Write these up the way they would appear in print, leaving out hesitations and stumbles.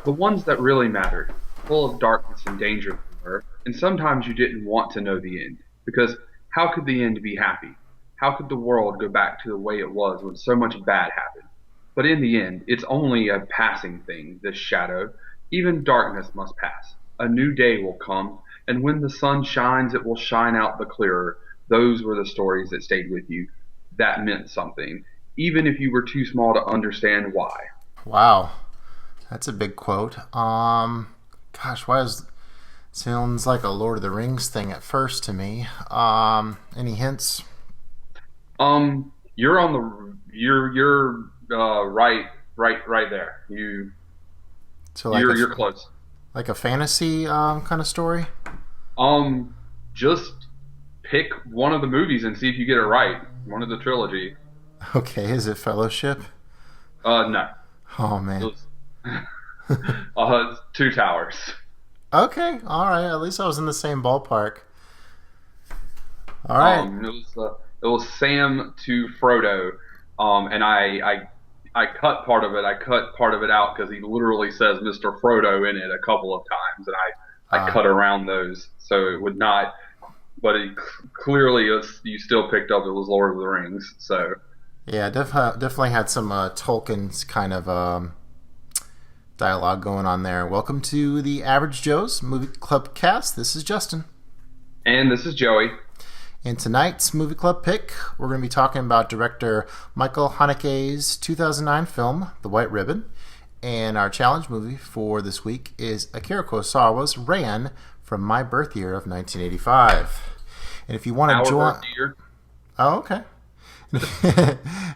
The ones that really mattered, full of darkness and danger they were, and sometimes you didn't want to know the end, because how could the end be happy? How could the world go back to the way it was when so much bad happened? But in the end, it's only a passing thing, this shadow. Even darkness must pass. A new day will come, and when the sun shines, it will shine out the clearer. Those were the stories that stayed with you. That meant something, even if you were too small to understand why. Wow, that's a big quote. Gosh, why is sounds like a Lord of the Rings thing at first to me. Any hints? You're on the you're right there. So You're close. like a fantasy kind of story. Um, just pick one of the movies and see if you get it right. One of the trilogy. Okay, is it Fellowship? No. Oh It man. was Two Towers. Okay, all right. At least I was in the same ballpark. All right. It was Sam to Frodo. And I cut part of it. I cut part of it out because he literally says Mr. Frodo in it a couple of times, and I Uh, cut around those so it would not. But it clearly you still picked up it was Lord of the Rings. So yeah, definitely had some Tolkien's kind of dialogue going on there. Welcome to the Average Joe's Movie Club cast. This is Justin. and this is Joey. In tonight's movie club pick, we're going to be talking about director Michael Haneke's 2009 film, The White Ribbon. And our challenge movie for this week is Akira Kurosawa's Ran from my birth year of 1985. And if you want to Our join... birth year. Oh, okay.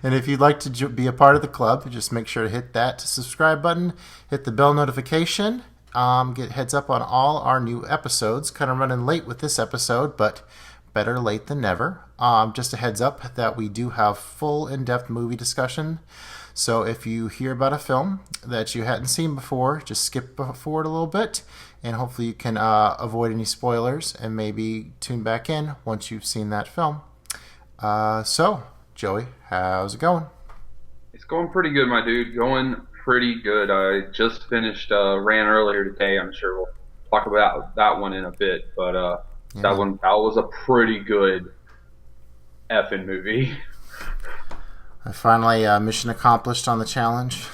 And if you'd like to be a part of the club, just make sure to hit that subscribe button, hit the bell notification, get heads up on all our new episodes. Kind of running late with this episode, but better late than never. Just a heads up that we do have full in-depth movie discussion. So if you hear about a film that you hadn't seen before, just skip forward a little bit, and hopefully you can avoid any spoilers and maybe tune back in once you've seen that film. So, Joey, how's it going? It's going pretty good, my dude. Going pretty good. I just finished Ran earlier today. I'm sure we'll talk about that one in a bit, but Yeah. that was a pretty good effing movie. I finally mission accomplished on the challenge.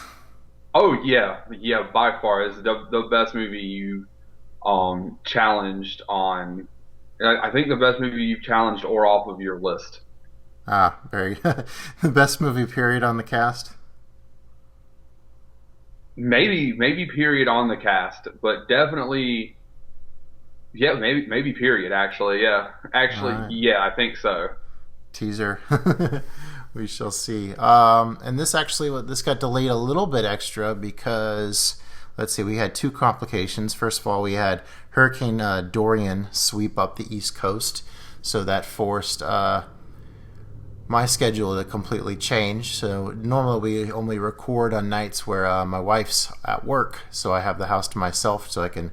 Oh yeah, by far is the best movie you challenged on. I think the best movie you've challenged or off of your list. Very good. The best movie period on the cast. Maybe period on the cast, but definitely yeah, maybe period actually. All right. Yeah, I think so. Teaser. We shall see. And this got delayed a little bit extra because let's see, we had two complications. First of all, we had Hurricane Dorian sweep up the East Coast, so that forced my schedule to completely change. So normally we only record on nights where my wife's at work, so I have the house to myself, so I can,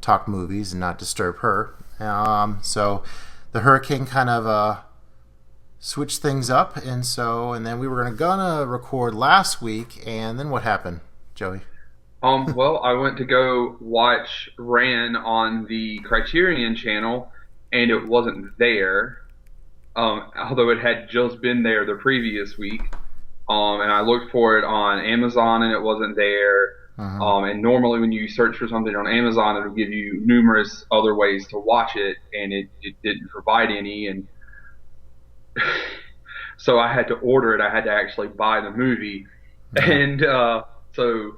talk movies and not disturb her. So the hurricane kind of switch things up, and then we were gonna record last week, and then what happened, Joey? Well, I went to go watch Ran on the Criterion channel, and it wasn't there. Although it had just been there the previous week. And I looked for it on Amazon, and it wasn't there. Uh-huh. And normally when you search for something on Amazon, it'll give you numerous other ways to watch it, and it didn't provide any. And so I had to order it. I had to actually buy the movie. Uh-huh. And so,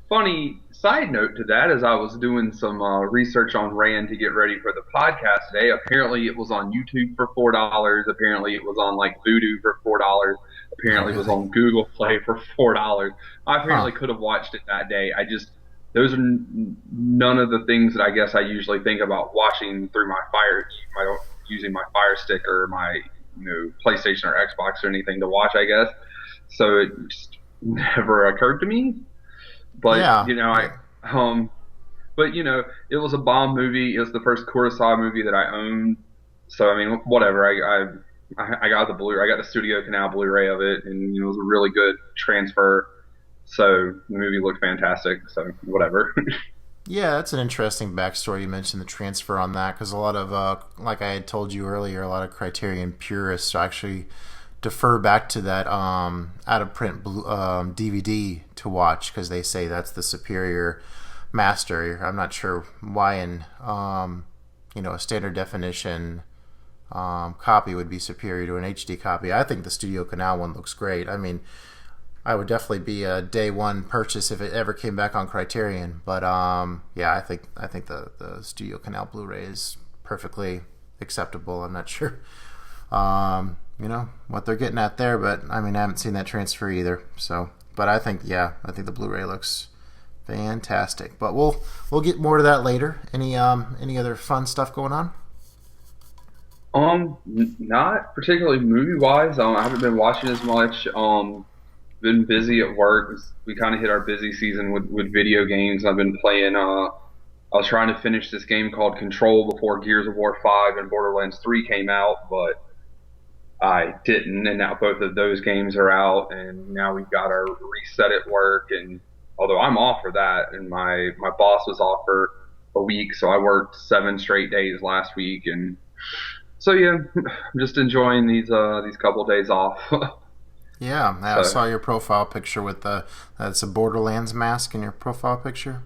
funny side note to that, as I was doing some research on Rand to get ready for the podcast today, apparently it was on YouTube for $4. Apparently it was on like Vudu for $4. Oh, Apparently it was really? on Google Play for $4. I Huh. apparently could have watched it that day. Those are none of the things that I guess I usually think about watching through my using my Fire Stick or my PlayStation or Xbox or anything to watch. I guess so. It just never occurred to me. But Yeah. but it was a bomb movie. It was the first Kurosawa movie that I owned. So I mean, whatever. I got the Blu-ray. I got the Studio Canal Blu-ray of it, and it was a really good transfer. So the movie looked fantastic. So whatever. Yeah, that's an interesting backstory. You mentioned the transfer on that because a lot of, like I had told you earlier, a lot of Criterion purists actually defer back to that out of print DVD to watch because they say that's the superior master. I'm not sure why in a standard definition copy would be superior to an HD copy. I think the Studio Canal one looks great. I mean, I would definitely be a day one purchase if it ever came back on Criterion. But yeah, I think the Studio Canal Blu-ray is perfectly acceptable. I'm not sure, what they're getting at there, but I mean, I haven't seen that transfer either. So, but I think the Blu-ray looks fantastic. But we'll get more to that later. Any other fun stuff going on? Not particularly movie wise. I haven't been watching as much. Been busy at work. We kind of hit our busy season with video games. I've been playing. I was trying to finish this game called Control before Gears of War 5 and Borderlands 3 came out, but I didn't. And now both of those games are out, and now we've got our reset at work. And although I'm off for that, and my boss was off for a week, so I worked 7 straight days last week, and so yeah, I'm just enjoying these couple days off. Yeah, I So saw your profile picture with that's a Borderlands mask in your profile picture.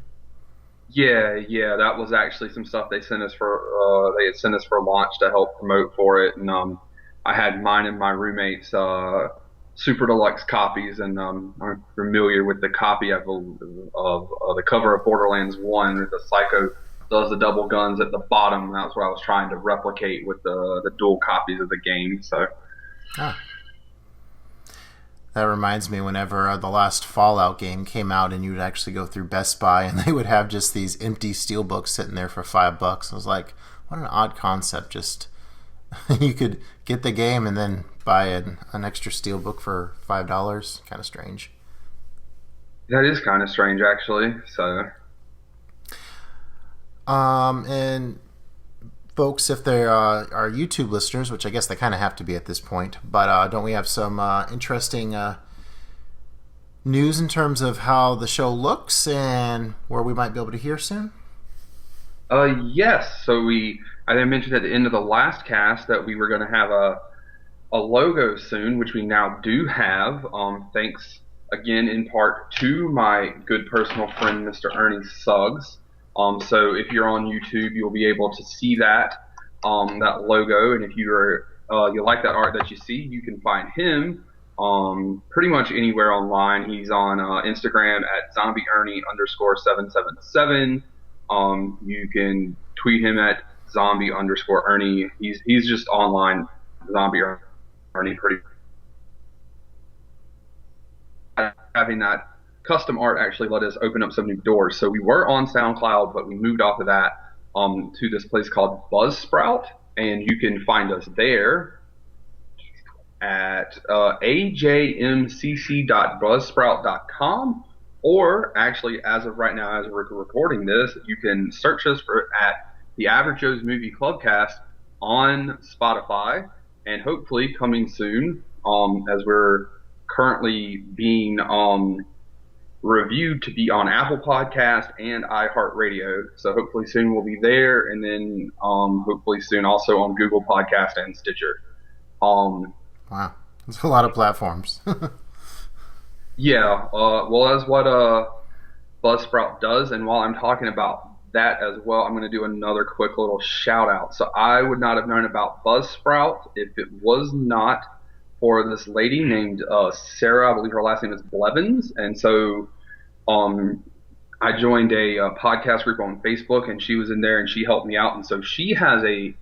yeah, yeah, that was actually some stuff they sent us for. They had sent us for launch to help promote for it, and I had mine and my roommates super deluxe copies, and I'm familiar with the copy of the cover of Borderlands One. The Psycho does the double guns at the bottom. That's what I was trying to replicate with the dual copies of the game. So Ah, that reminds me whenever the last Fallout game came out and you would actually go through Best Buy and they would have just these empty steel books sitting there for $5. I was like, what an odd concept. Just you could get the game and then buy an extra steel book for $5. Kind of strange. that is kind of strange, actually. So And folks, if they are YouTube listeners, which I guess they kind of have to be at this point, but don't we have some interesting news in terms of how the show looks and where we might be able to hear soon? yes. I mentioned at the end of the last cast that we were going to have a logo soon, which we now do have. Thanks again in part to my good personal friend, Mr. Ernie Suggs. So if you're on YouTube, you'll be able to see that logo, and if you like that art that you see, you can find him pretty much anywhere online. He's on Instagram at zombieernie_777. You can tweet him at zombie_Ernie. He's just online zombie Ernie pretty. Having that custom art actually let us open up some new doors. So we were on SoundCloud, but we moved off of that to this place called Buzzsprout, and you can find us there at ajmcc.buzzsprout.com, or actually, as of right now, as we're recording this, you can search us at the Average Joe's Movie Clubcast on Spotify, and hopefully coming soon, as we're currently being reviewed to be on Apple Podcast and iHeartRadio. So hopefully soon we'll be there, and then hopefully soon also on Google Podcast and Stitcher. Um, Wow, there's a lot of platforms. yeah, well, that's what Buzzsprout does. And while I'm talking about that as well, I'm going to do another quick little shout out. So I would not have known about Buzzsprout if it was not for this lady named Sarah. I believe her last name is Blevins, and so I joined a podcast group on Facebook, and she was in there, and she helped me out, and so she has a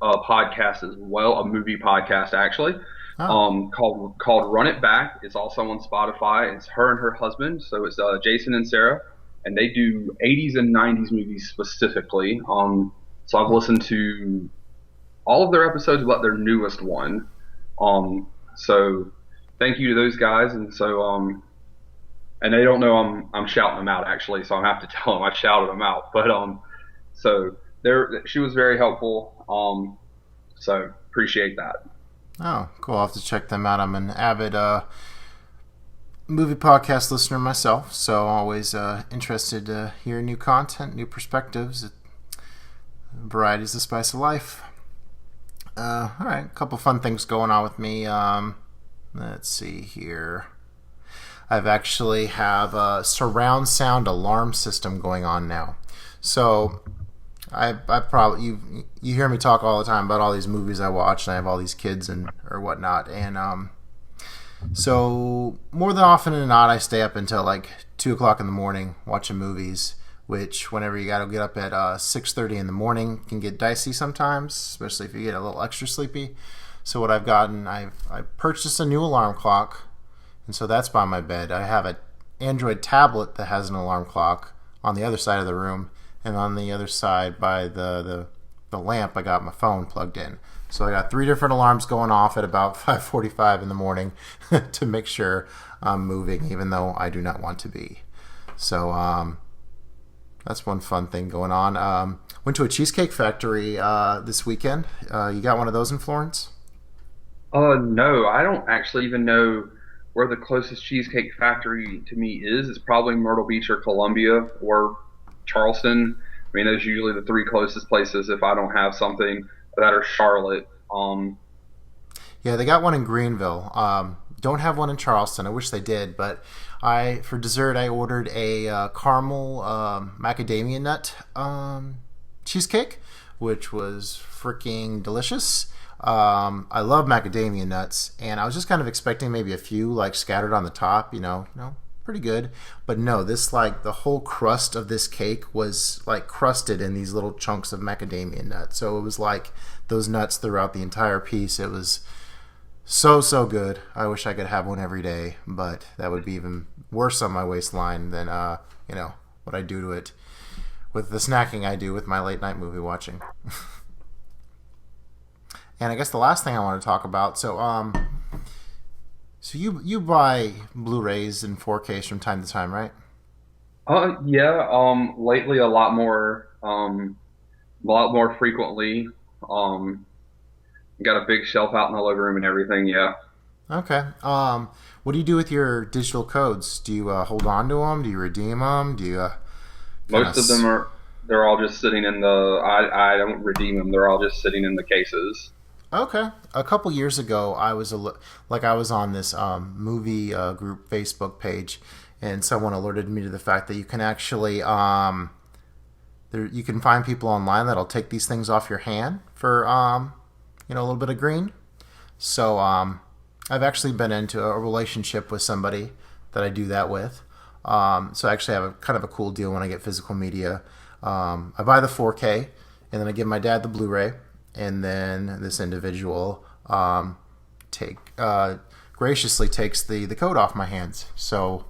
podcast as well, a movie podcast actually, Oh, called Run It Back. It's also on Spotify. It's her and her husband, so it's Jason and Sarah, and they do 80s and 90s movies specifically. So I've listened to all of their episodes but their newest one. So thank you to those guys, and so and they don't know I'm shouting them out actually, so I have to tell them I shouted them out. But so she was very helpful. So appreciate that. oh, cool. I'll have to check them out. I'm an movie podcast listener myself, so always interested to hear new content, new perspectives. Variety is the spice of life. All right, a couple fun things going on with me. Let's see here. I've actually have a surround sound alarm system going on now. So I probably you hear me talk all the time about all these movies I watch, and I have all these kids and or whatnot, and so more than often than not, I stay up until like 2 o'clock in the morning watching movies. Which, whenever you got to get up at 6:30 in the morning, can get dicey sometimes, especially if you get a little extra sleepy. So what I've gotten, I purchased a new alarm clock, and so that's by my bed. I have an Android tablet that has an alarm clock on the other side of the room, and on the other side by the lamp, I got my phone plugged in. So I got 3 different alarms going off at about 5:45 in the morning to make sure I'm moving, even though I do not want to be. So that's one fun thing going on. Went to a cheesecake factory this weekend. You got one of those in Florence? No, I don't actually even know where the closest cheesecake factory to me is. It's probably Myrtle Beach or Columbia or Charleston. I mean, those are usually the 3 closest places if I don't have something that are Charlotte. Yeah, they got one in Greenville. Don't have one in Charleston. I wish they did, but for dessert I ordered a caramel macadamia nut cheesecake, which was freaking delicious. I love macadamia nuts, and I was just kind of expecting maybe a few like scattered on the top, pretty good. But no, this like the whole crust of this cake was like crusted in these little chunks of macadamia nut. So it was like those nuts throughout the entire piece. It was so good. I wish I could have one every day, but that would be even worse on my waistline than what I do to it with the snacking I do with my late night movie watching. And I guess the last thing I want to talk about, so you buy Blu-rays and 4Ks from time to time, right? Yeah. Lately a lot more frequently. Um, got a big shelf out in the living room and everything. Yeah. Okay. What do you do with your digital codes? Do you hold on to them? Do you redeem them? Do you kind of? Most of them they're all just sitting in I don't redeem them. They're all just sitting in the cases. Okay. A couple years ago, I was I was on this movie group Facebook page, and someone alerted me to the fact that you can actually you can find people online that'll take these things off your hand for a little bit of green. So I've actually been into a relationship with somebody that I do that with. So I actually have a kind of a cool deal when I get physical media. I buy the 4K, and then I give my dad the Blu-ray, and then this individual graciously takes the code off my hands. So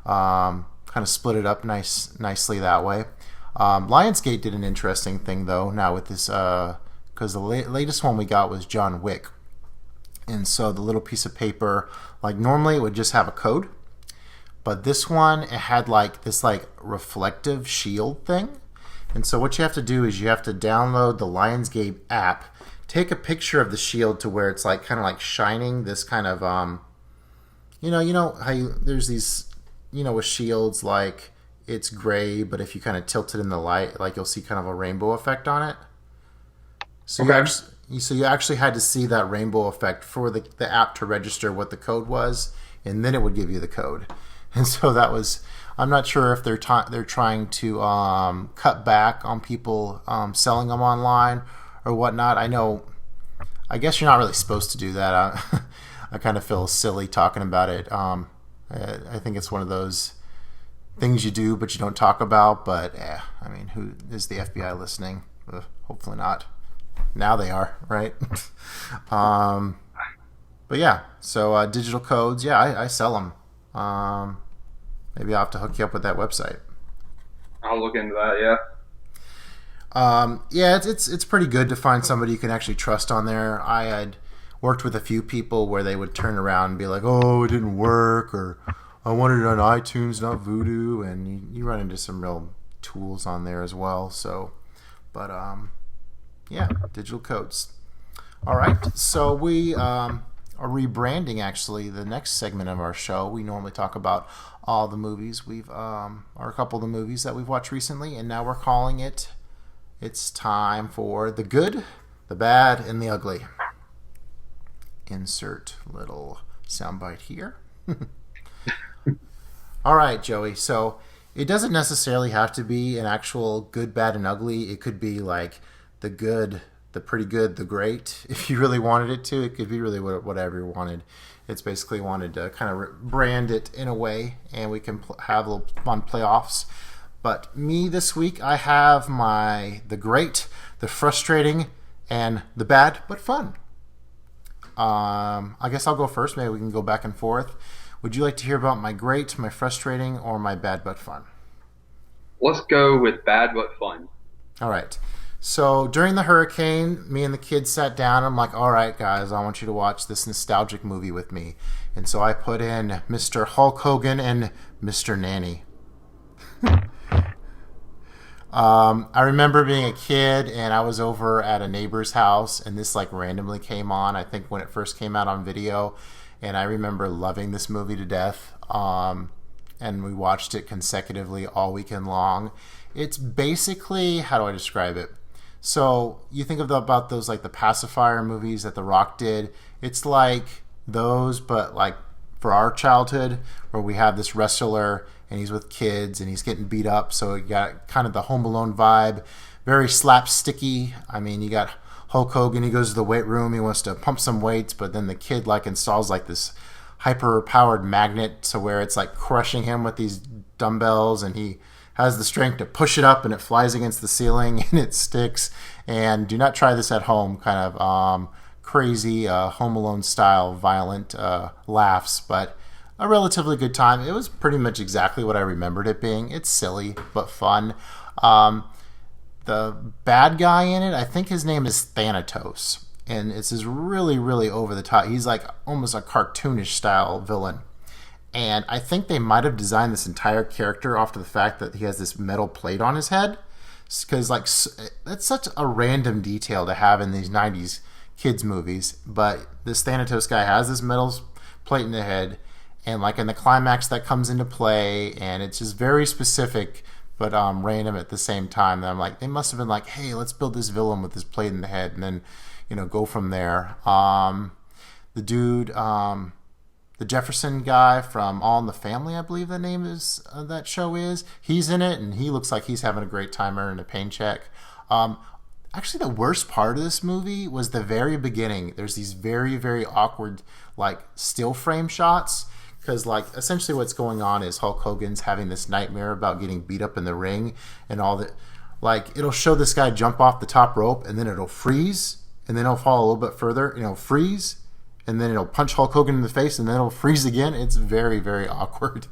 kind of split it up nicely that way. Lionsgate did an interesting thing though now with this because the latest one we got was John Wick, and so the little piece of paper, like normally it would just have a code, but this one it had like this like reflective shield thing. And so what you have to do is you have to download the Lionsgate app, take a picture of the shield to where it's like kind of like shining this kind of how there's these with shields like it's gray, but if you kind of tilt it in the light, like you'll see kind of a rainbow effect on it. So Okay. you actually had to see that rainbow effect for the app to register what the code was, and then it would give you the code. And so that was. I'm not sure if they're trying to cut back on people selling them online or whatnot. I guess you're not really supposed to do that. I kind of feel silly talking about it. I think it's one of those things you do but you don't talk about. But I mean, who is the FBI listening? Hopefully not. Now they are, right? But yeah, so digital codes, yeah, I sell them. Maybe I'll have to hook you up with that website. I'll look into that. Yeah. Yeah, it's pretty good to find somebody you can actually trust on there. I had worked with a few people where they would turn around and be like, "Oh, it didn't work," or "I wanted it on iTunes, not Voodoo," and you run into some real tools on there as well. So, but yeah, digital codes. All right, so we rebranding actually the next segment of our show. We normally talk about all the movies or a couple of the movies that we've watched recently, and now we're calling it. It's time for the good, the bad, and the ugly. Insert little soundbite here. All right, Joey. So it doesn't necessarily have to be an actual good, bad, and ugly. It could be like the good, the pretty good, the great. If you really wanted it to, it could be really whatever you wanted. It's basically wanted to kind of brand it in a way, and we can have a little fun playoffs. But me this week, I have the great, the frustrating, and the bad but fun. I guess I'll go first. Maybe we can go back and forth. Would you like to hear about my great, my frustrating, or my bad but fun? Let's go with bad but fun. All right. So during the hurricane, me and the kids sat down. I'm like, all right, guys, I want you to watch this nostalgic movie with me. And so I put in Mr. Hulk Hogan and Mr. Nanny. I remember being a kid and I was over at a neighbor's house and this like randomly came on, I think when it first came out on video. And I remember loving this movie to death. And we watched it consecutively all weekend long. It's basically, how do I describe it? So you think about those like the pacifier movies that The Rock did. It's like those, but like for our childhood, where we have this wrestler and he's with kids and he's getting beat up. So you got kind of the Home Alone vibe, very slapsticky. I mean, you got Hulk Hogan, he goes to the weight room, he wants to pump some weights, but then the kid like installs like this hyper powered magnet to where it's like crushing him with these dumbbells, and he has the strength to push it up and it flies against the ceiling and it sticks. And do not try this at home, kind of crazy Home Alone style violent laughs, but a relatively good time. It was pretty much exactly what I remembered it being. It's silly but fun. The bad guy in it, I think his name is Thanatos, and it's this really, really over the top. He's like almost a cartoonish style villain. And I think they might have designed this entire character off to the fact that he has this metal plate on his head. Because like that's such a random detail to have in these 90s kids movies. But this Thanatos guy has this metal plate in the head. And like in the climax that comes into play. And it's just very specific but random at the same time. And I'm like, they must have been like, hey, let's build this villain with this plate in the head. And then, go from there. The dude... the Jefferson guy from All in the Family, I believe the name is that show is. He's in it, and he looks like he's having a great time earning a paycheck. Actually, the worst part of this movie was the very beginning. There's these very, very awkward, like, still frame shots. Because, like, essentially what's going on is Hulk Hogan's having this nightmare about getting beat up in the ring. And all that. Like, it'll show this guy jump off the top rope, and then it'll freeze. And then it'll fall a little bit further, freeze. And then it'll punch Hulk Hogan in the face, and then it'll freeze again. It's very, very awkward.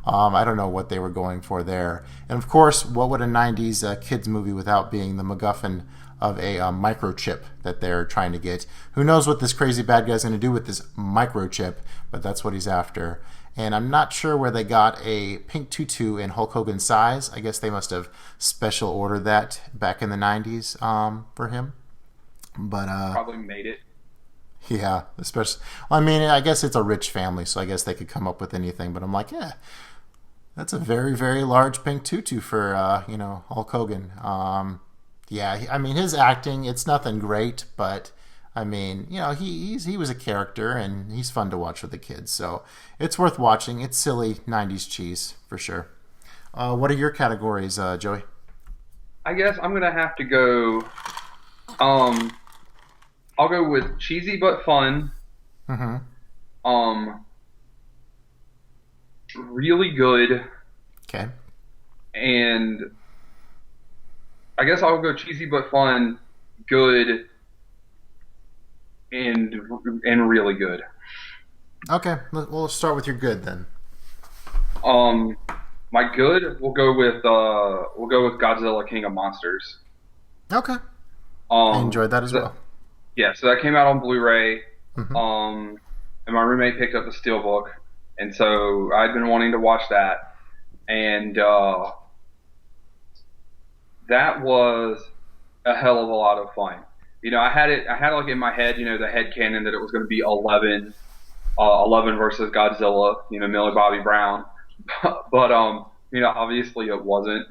I don't know what they were going for there. And of course, what would a 90s kids movie without being the MacGuffin of a microchip that they're trying to get? Who knows what this crazy bad guy's going to do with this microchip, but that's what he's after. And I'm not sure where they got a pink tutu in Hulk Hogan's size. I guess they must have special ordered that back in the 90s for him. But Probably made it. Yeah, especially. I mean, I guess it's a rich family, so I guess they could come up with anything. But I'm like, yeah, that's a very, very large pink tutu for Hulk Hogan. Yeah, I mean, his acting, it's nothing great, but I mean, he was a character and he's fun to watch with the kids, so it's worth watching. It's silly 90s cheese for sure. What are your categories, Joey? I guess I'm gonna have to go. I'll go with cheesy but fun. Mm-hmm. Really good. Okay. And I guess I'll go cheesy but fun, good, and really good. Okay, we'll start with your good then. My good, we'll go with Godzilla King of Monsters. Okay. I enjoyed that as well. Yeah, so that came out on Blu-ray. Mm-hmm. And my roommate picked up the Steelbook, and so I'd been wanting to watch that, and that was a hell of a lot of fun. I had like in my head, the head canon that it was going to be 11 versus Godzilla, Millie Bobby Brown, but obviously it wasn't.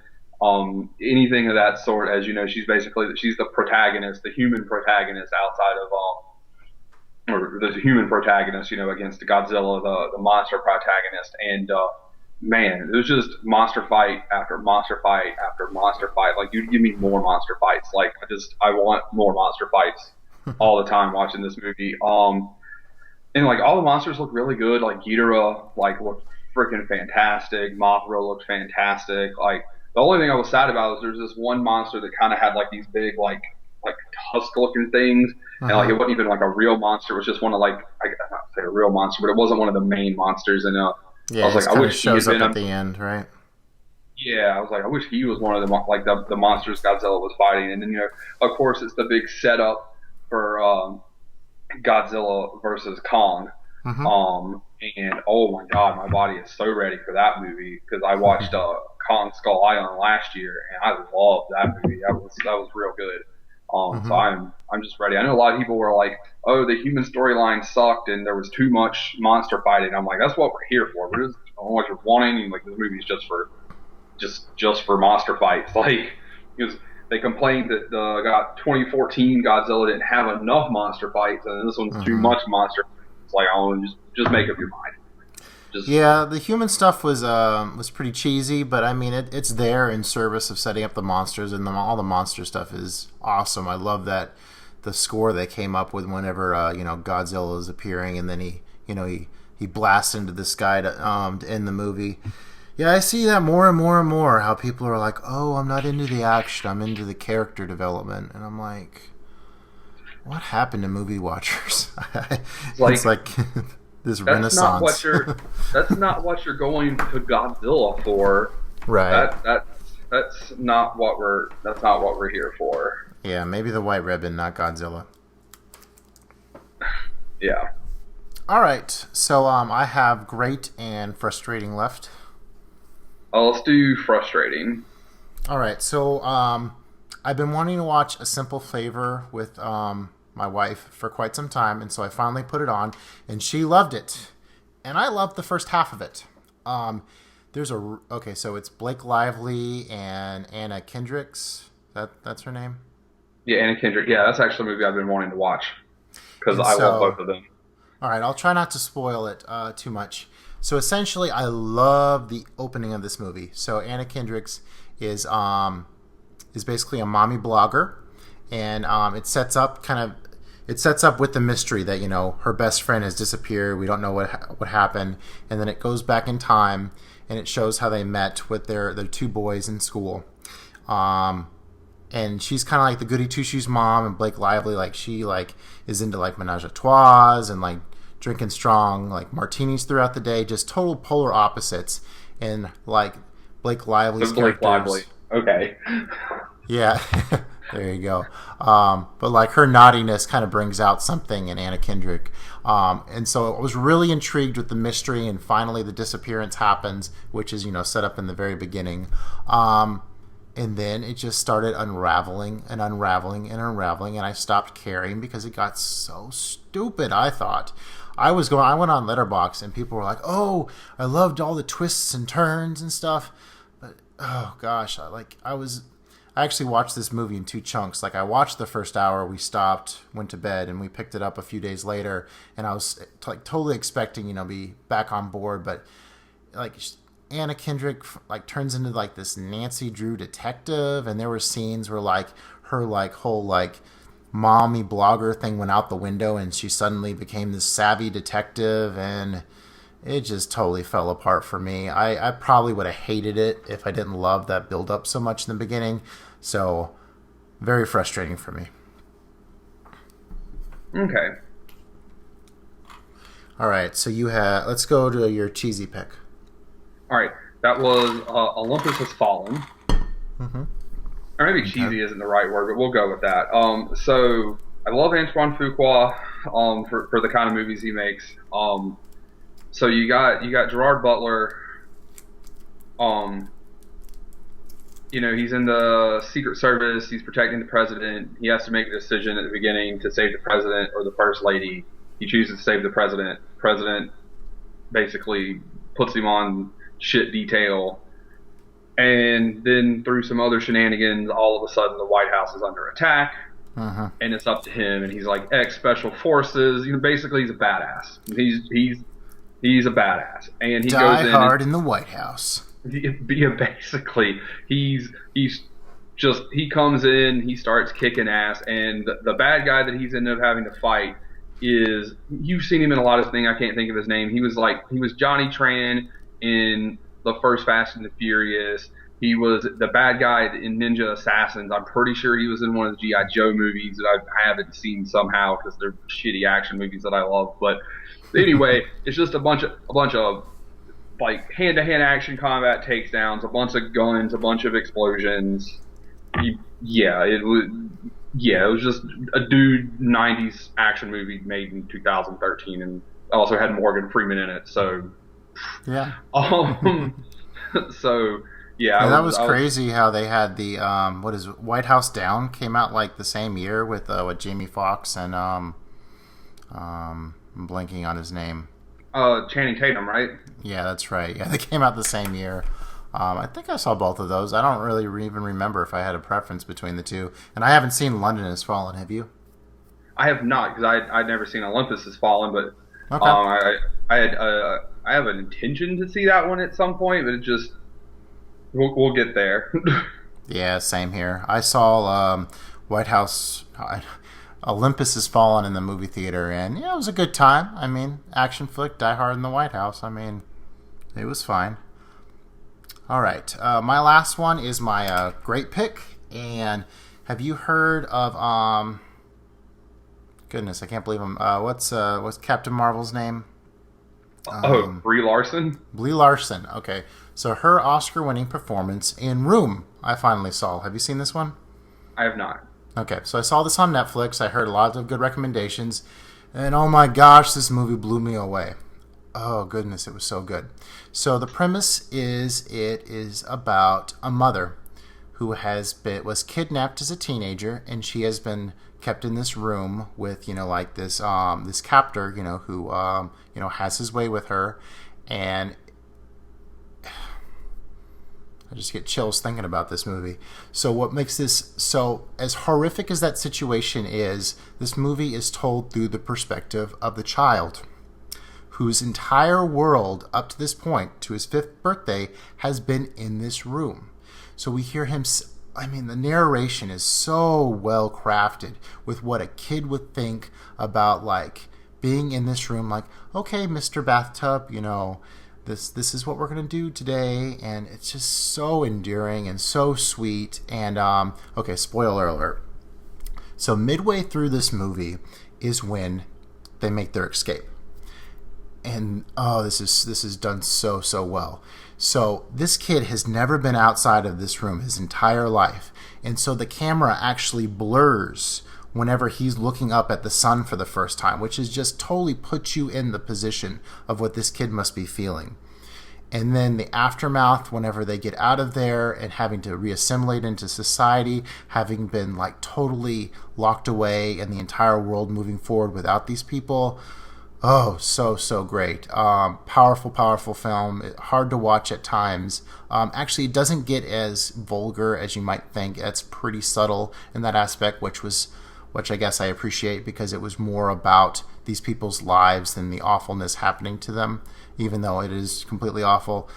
Anything of that sort, as you know, she's the protagonist, the human protagonist outside of or the human protagonist, against Godzilla, the monster protagonist, and man, it was just monster fight after monster fight after monster fight. Like you give me more monster fights. Like I want more monster fights all the time watching this movie. And like all the monsters look really good. Like Ghidorah, like looked freaking fantastic. Mothra looked fantastic. Like the only thing I was sad about is there's this one monster that kind of had like these big like tusk looking things, and like it Uh-huh. wasn't even like a real monster. It was just one of like I'm not say a real monster, but it wasn't one of the main monsters. And I Yeah, was he like, just I kind of wish he shows had up been. at the end, right? Yeah, I was like, I wish he was one of the like the monsters Godzilla was fighting. And then of course, it's the big setup for Godzilla versus Kong. Mm-hmm. And oh my God, my body is so ready for that movie because I watched Kong Skull Island last year and I loved that movie. That was real good. So Mm-hmm. I'm just ready. I know a lot of people were like, "Oh, the human storyline sucked and there was too much monster fighting." I'm like, "That's what we're here for. We're just I don't know what you're wanting. And, like this movie's just for monster fights." Like, because they complained that got 2014 Godzilla didn't have enough monster fights, and this one's too Mm-hmm. much monster. It's like, oh, just make up your mind. Just Yeah, the human stuff was pretty cheesy, but I mean it's there in service of setting up the monsters, and all the monster stuff is awesome. I love that the score they came up with whenever Godzilla is appearing, and then he blasts into the sky to end the movie. Yeah, I see that more and more and more. How people are like, "Oh, I'm not into the action. I'm into the character development," and I'm like, "What happened to movie watchers?" it's It's like like this that's not what renaissance. you're that's not what you're going to Godzilla for. Right. That's not what we're here for. Yeah, maybe the White Ribbon, not Godzilla. Yeah. All right, so I have great and frustrating left. Let's do frustrating. All right, so I've been wanting to watch A Simple Favor with my wife for quite some time, and so I finally put it on, and she loved it, and I loved the first half of it. Um, so it's Blake Lively and Anna Kendricks. That's her name. Yeah, Anna Kendrick. Yeah, that's actually a movie I've been wanting to watch because And I love so both of them. all right, I'll try not to spoil it too much. So essentially, I love the opening of this movie. So Anna Kendricks is basically a mommy blogger, and it sets up with the mystery that her best friend has disappeared. We don't know what happened, and then it goes back in time, and it shows how they met with their two boys in school. Um, and she's kind of like the goody two shoes mom, and Blake Lively she is into like menage a trois and like drinking strong like martinis throughout the day, just total polar opposites. And like Blake Lively's So Blake Lively. characters, Okay. yeah, there you go. But like her naughtiness kind of brings out something in Anna Kendrick. And so I was really intrigued with the mystery, and finally the disappearance happens, which is set up in the very beginning. And then it just started unraveling and unraveling and unraveling, and I stopped caring because it got so stupid. I thought I went on Letterboxd, and people were like, "Oh, I loved all the twists and turns and stuff," but oh gosh, I actually watched this movie in two chunks. Like I watched the first hour, we stopped, went to bed, and we picked it up a few days later, and I was like totally expecting be back on board, but like Anna Kendrick like turns into like this Nancy Drew detective, and there were scenes where like her like whole like mommy blogger thing went out the window, and she suddenly became this savvy detective, and it just totally fell apart for me. I probably would have hated it if I didn't love that build up so much in the beginning. So very frustrating for me. Okay. All right, so let's go to your cheesy pick. All right. That was Olympus Has Fallen. Mm-hmm. Or maybe Okay. cheesy isn't the right word, but we'll go with that. So I love Antoine Fuqua for the kind of movies he makes. So you got Gerard Butler, um, he's in the Secret Service. He's protecting the president. He has to make a decision at the beginning to save the president or the first lady. He chooses to save the president. President basically puts him on shit detail. And then through some other shenanigans, all of a sudden the White House is under attack, Uh-huh. and it's up to him. And he's like ex special forces. Basically he's a badass. He's a badass, and he goes Die in and Hard in the White House. yeah, basically he's just he comes in, he starts kicking ass, and the bad guy that he's ended up having to fight is you've seen him in a lot of things. I can't think of his name. He was Johnny Tran in the first Fast and the Furious. He was the bad guy in Ninja Assassins. I'm pretty sure he was in one of the GI Joe movies that I haven't seen somehow because they're shitty action movies that I love. But anyway, it's just a bunch of like hand to hand action combat takedowns, a bunch of guns, a bunch of explosions. Yeah, it was just a dude '90s action movie made in 2013, and also had Morgan Freeman in it. So, Yeah. um, so yeah, Yeah, that was crazy how they had the what is it, White House Down came out like the same year with Jamie Foxx and I'm blanking on his name. Channing Tatum, right? Yeah, that's right. Yeah, they came out the same year. I think I saw both of those. I don't really even remember if I had a preference between the two. And I haven't seen London Has Fallen. Have you? I have not because I'd never seen Olympus Has Fallen, but Okay. I have an intention to see that one at some point, but it just we'll get there. Yeah, same here. I saw White House. Olympus Has Fallen in the movie theater, and yeah, it was a good time. I mean, action flick, Die Hard in the White House. I mean, it was fine. All right, my last one is my great pick. And have you heard of Goodness, I can't believe him. What's Captain Marvel's name? Oh, Brie Larson. Brie Larson. Okay, so her Oscar-winning performance in Room, I finally saw. Have you seen this one? I have not. Okay, so I saw this on Netflix. I heard a lot of good recommendations, and oh my gosh, this movie blew me away. Oh goodness, it was so good. So the premise is it is about a mother who was kidnapped as a teenager, and she has been kept in this room with like this captor who has his way with her, and I just get chills thinking about this movie. So what makes this so as horrific as that situation is, this movie is told through the perspective of the child, whose entire world up to this point, to his 5th birthday, has been in this room. So we hear him. I mean, the narration is so well crafted with what a kid would think about like being in this room. Like, okay, Mr. Bathtub, this is what we're gonna do today, and it's just so endearing and so sweet. And okay, spoiler alert. So midway through this movie is when they make their escape, and oh, this is done so well. So this kid has never been outside of this room his entire life, and so the camera actually blurs whenever he's looking up at the sun for the first time, which is just totally puts you in the position of what this kid must be feeling. And then the aftermath, whenever they get out of there and having to reassimilate into society, having been like totally locked away and the entire world moving forward without these people. Oh, so great. Powerful film. Hard to watch at times. Actually, it doesn't get as vulgar as you might think. It's pretty subtle in that aspect, which I guess I appreciate because it was more about these people's lives than the awfulness happening to them, even though it is completely awful.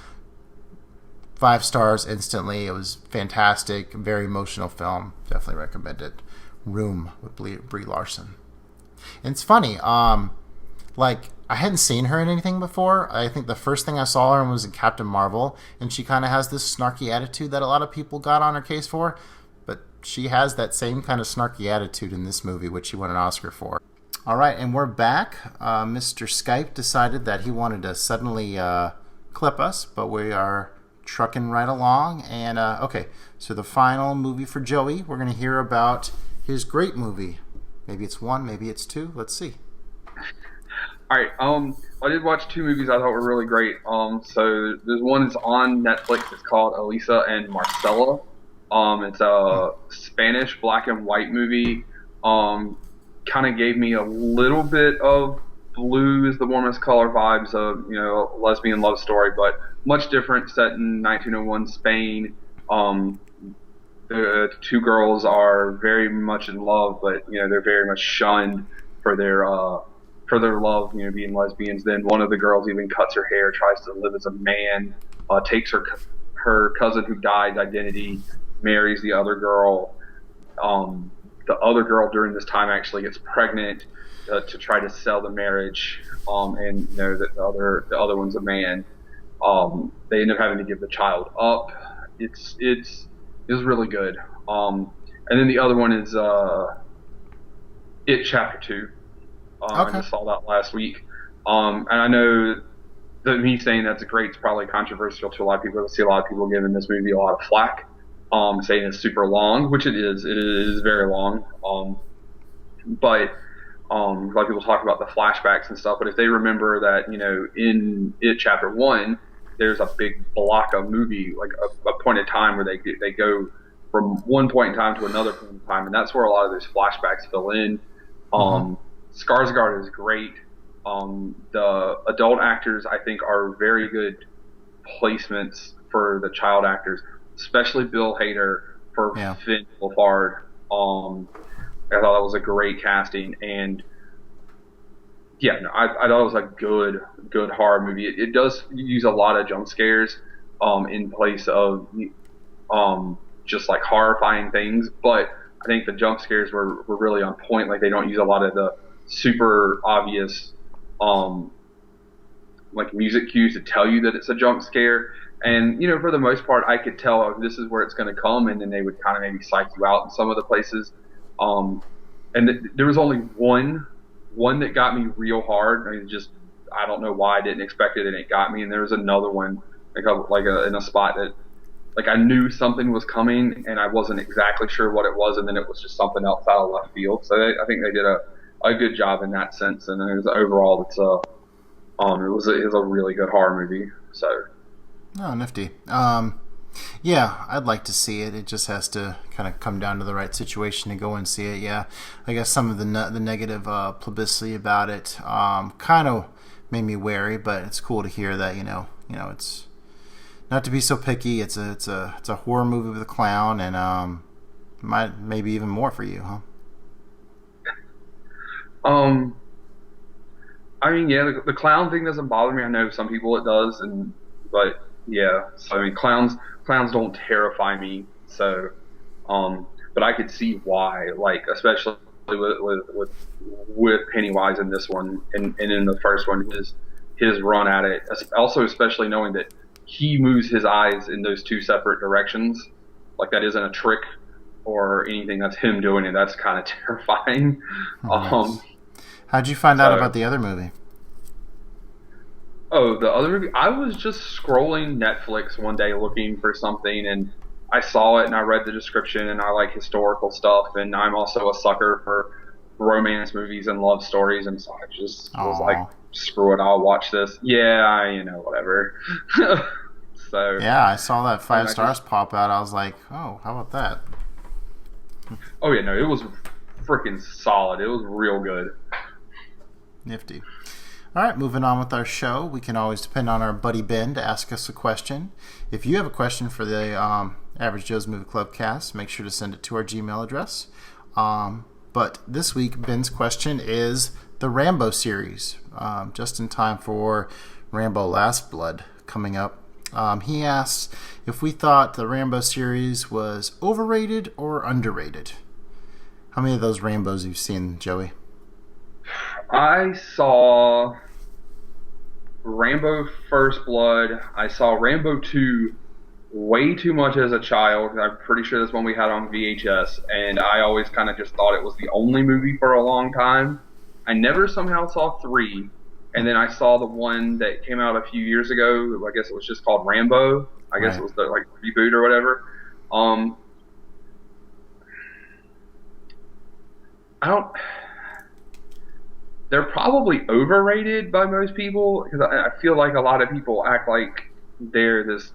5 stars instantly. It was fantastic. Very emotional film. Definitely recommend it. Room with Brie Larson. And it's funny. Like, I hadn't seen her in anything before. I think the first thing I saw her in was in Captain Marvel, and she kind of has this snarky attitude that a lot of people got on her case for, but she has that same kind of snarky attitude in this movie, which she won an Oscar for. All right, and we're back. Mr. Skype decided that he wanted to suddenly clip us, but we are trucking right along. And, okay, so the final movie for Joey, we're going to hear about his great movie. Maybe it's 1, maybe it's 2. Let's see. All right. I did watch 2 movies I thought were really great. So there's one that's on Netflix. It's called Elisa and Marcella. It's a Spanish black and white movie. Um, Kind of gave me a little bit of Blue is the Warmest Color vibes of, a lesbian love story, but much different, set in 1901 Spain. Um, the two girls are very much in love, but they're very much shunned for their love, being lesbians. Then one of the girls even cuts her hair, tries to live as a man, takes her cousin who died's identity, marries the other girl. The other girl during this time actually gets pregnant to try to sell the marriage, and that the other one's a man. They end up having to give the child up. It was really good. And then the other one is It Chapter Two. I Okay. just saw that last week. And I know that me saying that's great is probably controversial to a lot of people. I see a lot of people giving this movie a lot of flack, saying it's super long, which it is. It is very long. But a lot of people talk about the flashbacks and stuff. But if they remember that, in It Chapter One, there's a big block of movie, like a point in time where they go from one point in time to another point in time, and that's where a lot of those flashbacks fill in. Mm-hmm. Skarsgård is great. The adult actors, I think, are very good placements for the child actors, especially Bill Hader for Yeah. Finn Wolfhard. I thought that was a great casting, and yeah, no, I thought it was a good horror movie. It does use a lot of jump scares, in place of, just like horrifying things, but I think the jump scares were really on point. Like they don't use a lot of the super obvious, um, like music cues to tell you that it's a jump scare. And for the most part, I could tell, oh, this is where it's going to come, and then they would kind of maybe psych you out in some of the places. Um, and there was only one that got me real hard. I mean, just I don't know why I didn't expect it, and it got me. And there was another one in a spot that like I knew something was coming, and I wasn't exactly sure what it was, and then it was just something else out of left field. So I think they did a good job in that sense. And it was, overall, it was a really good horror movie. So Oh, nifty. Yeah, I'd like to see it. It just has to kind of come down to the right situation to go and see it. Yeah, I guess some of the negative publicity about it kind of made me wary, but it's cool to hear that it's not to be so picky. It's a horror movie with a clown, and maybe even more for you, huh? um, I mean, yeah, the clown thing doesn't bother me. I know some people it does, but yeah. So I mean, clowns don't terrify me. So, but I could see why, like especially with Pennywise in this one, and in the first one, his run at it. Also, especially knowing that he moves his eyes in those two separate directions, like that isn't a trick or anything. That's him doing it. That's kind of terrifying. Oh, Um, nice. How'd you find out so about the other movie? Oh, the other movie. I was just scrolling Netflix one day looking for something, and I saw it and I read the description, and I like historical stuff, and I'm also a sucker for romance movies and love stories, and so I just was like, Oh, screw it, I'll watch this. Yeah, whatever. So, yeah, I saw that and five I stars just, pop out. I was like, oh, how about that? oh yeah, no, it was freaking solid. It was real good. Nifty. All right, moving on with our show. We can always depend on our buddy Ben to ask us a question. If you have a question for the Average Joe's Movie Club cast, make sure to send it to our Gmail address. But this week, Ben's question is the Rambo series, just in time for Rambo Last Blood coming up. He asks if we thought the Rambo series was overrated or underrated. How many of those Rambos you've seen, Joey? I saw Rambo First Blood. I saw Rambo 2 way too much as a child. I'm pretty sure that's one we had on VHS, and I always kind of just thought it was the only movie for a long time. I never somehow saw 3, and then I saw the one that came out a few years ago. I guess it was just called Rambo. I guess it Right. was the like reboot or whatever. Um, I don't. They're probably overrated by most people because I feel like a lot of people act like they're this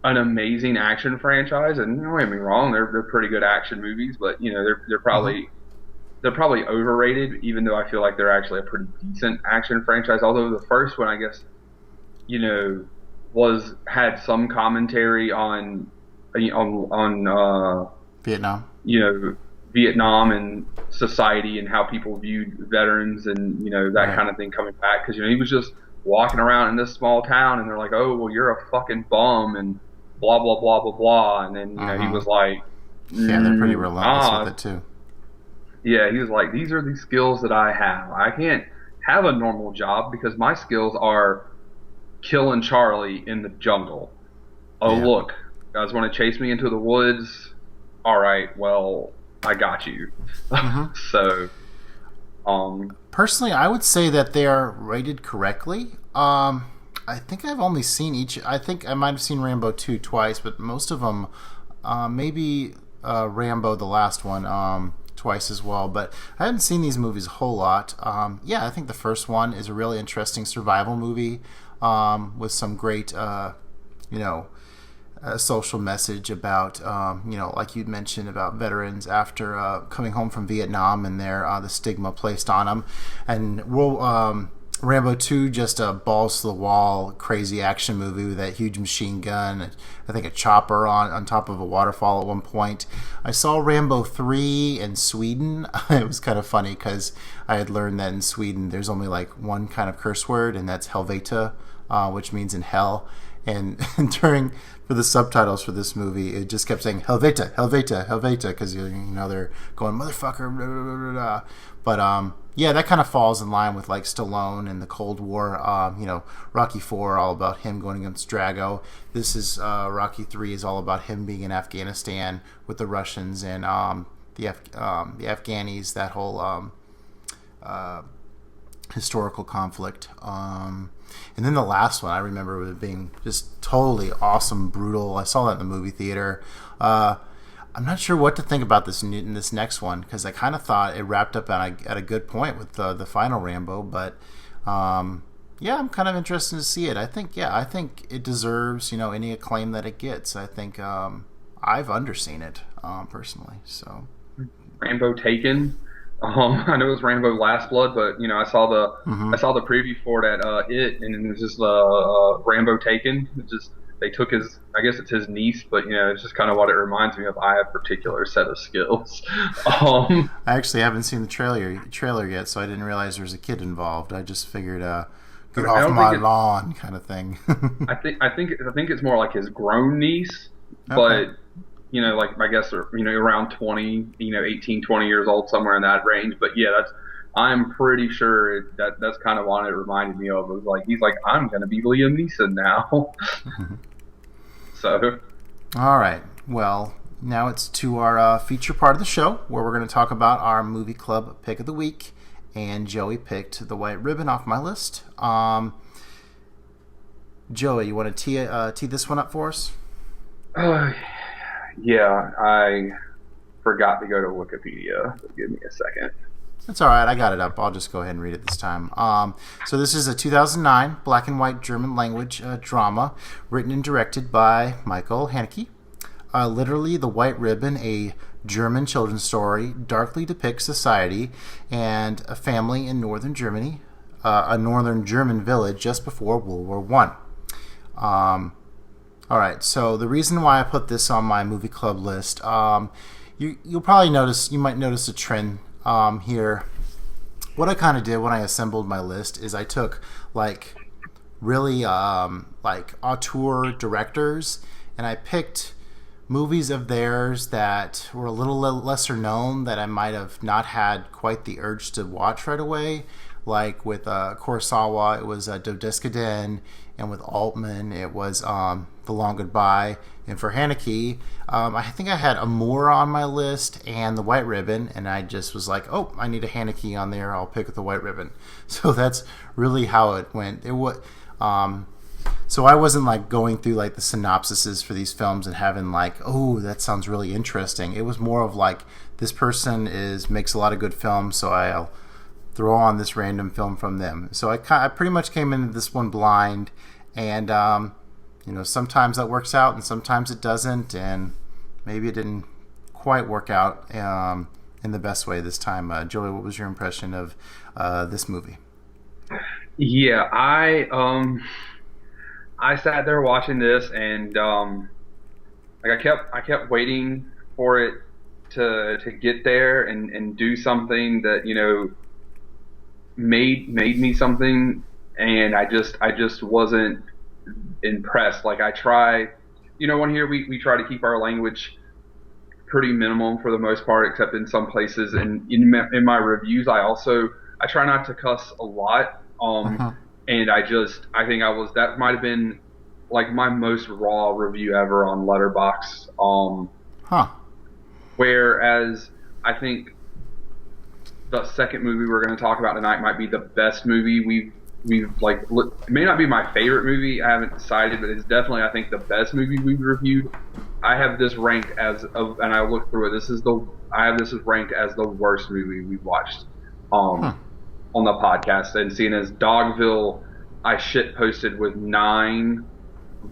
an amazing action franchise, and don't get me wrong, they're pretty good action movies, but Mm-hmm. they're probably overrated, even though I feel like they're actually a pretty decent action franchise. Although the first one, I guess, you know, was had some commentary on Vietnam. you know Vietnam and society and how people viewed veterans and that Right. kind of thing coming back because he was just walking around in this small town and they're like, oh well, you're a fucking bum and blah blah blah blah blah, and then he Mm-hmm. was like, Yeah, they're pretty relentless with nah, it too. yeah, he was like, these are the skills that I have. I can't have a normal job because my skills are killing Charlie in the jungle. Oh, Yeah. look, you guys want to chase me into the woods? All right, well, I got you. Mm-hmm. So, um, Personally, I would say that they are rated correctly. I think I've only seen each. I think I might have seen Rambo 2 twice, but most of them, maybe Rambo, the last one, twice as well. But I haven't seen these movies a whole lot. Yeah, I think the first one is a really interesting survival movie with some great, you know, a social message about, like you'd mentioned about veterans after coming home from Vietnam and the stigma placed on them. And Rambo 2, just a balls to the wall, crazy action movie with that huge machine gun. I think a chopper on top of a waterfall at one point. I saw Rambo 3 in Sweden. It was kind of funny because I had learned that in Sweden there's only like one kind of curse word, and that's Helvete, which means in hell. And during for the subtitles for this movie, it just kept saying Helvete, Helvete, Helvete, because they're going motherfucker, blah, blah, blah, blah. But yeah, that kind of falls in line with like Stallone and the Cold War. Rocky 4, all about him going against Drago. This is Rocky 3 is all about him being in Afghanistan with the Russians and the Afghanis. That whole historical conflict. And then the last one, I remember it being just totally awesome, brutal. I saw that in the movie theater. I'm not sure what to think about this next one because I kind of thought it wrapped up at a good point with the final Rambo. But yeah, I'm kind of interested to see it. I think it deserves any acclaim that it gets. I think I've underseen it personally. So. Rambo Taken. I know it was Rambo Last Blood, but Mm-hmm. I saw the preview for that it, and it was just Rambo Taken. It just they took his, I guess it's his niece, but it's just kind of what it reminds me of. I have a particular set of skills. Um, I actually haven't seen the trailer yet, so I didn't realize there was a kid involved. I just figured, get I off don't my think it. lawn, kind of thing. I think it's more like his grown niece, Okay. but like I guess they're, around 20, 18, 20 years old, somewhere in that range. But yeah, I'm pretty sure that's kind of what it reminded me of. It was like he's like, I'm gonna be Liam Neeson now. So All right. Well, now it's to our feature part of the show where we're going to talk about our movie club pick of the week. And Joey picked The White Ribbon off my list. Joey, you want to tee this one up for us? uh, yeah, I forgot to go to Wikipedia. Give me a second. That's all right. I got it up. I'll just go ahead and read it this time. So this is a 2009 black and white German language drama written and directed by Michael Haneke. Literally, The White Ribbon, a German children's story, darkly depicts society and a family in northern Germany, a northern German village just before World War One. All right, so the reason why I put this on my movie club list, you'll probably notice, you might notice a trend here. What I kind of did when I assembled my list is I took like really like auteur directors and I picked movies of theirs that were a little lesser known that I might have not had quite the urge to watch right away. Like with Kurosawa, it was Dodeskiden, and with Altman, it was The Long Goodbye. And for Haneke, I think I had Amour on my list and The White Ribbon, and I just was like, oh, I need a Haneke on there. I'll pick The White Ribbon. So that's really how it went. It was. So I wasn't like going through like the synopsises for these films and having like, oh, that sounds really interesting. It was more of like, this person makes a lot of good films, so I'll throw on this random film from them. So I pretty much came into this one blind, and sometimes that works out and sometimes it doesn't, and maybe it didn't quite work out in the best way this time. Joey, what was your impression of this movie? Yeah, I sat there watching this, and like I kept waiting for it to get there and do something that made me something, and I just wasn't impressed. Like I try, on here we try to keep our language pretty minimum for the most part, except in some places. And in my reviews, I try not to cuss a lot. Uh-huh. And I think that might have been like my most raw review ever on Letterboxd. Huh. Whereas I think the second movie we're going to talk about tonight might be the best movie we've like. It may not be my favorite movie. I haven't decided, but it's definitely I think the best movie we've reviewed. I have this ranked and I looked through it. I have this ranked as the worst movie we've watched Huh. on the podcast. And seeing as Dogville, I shit posted with 9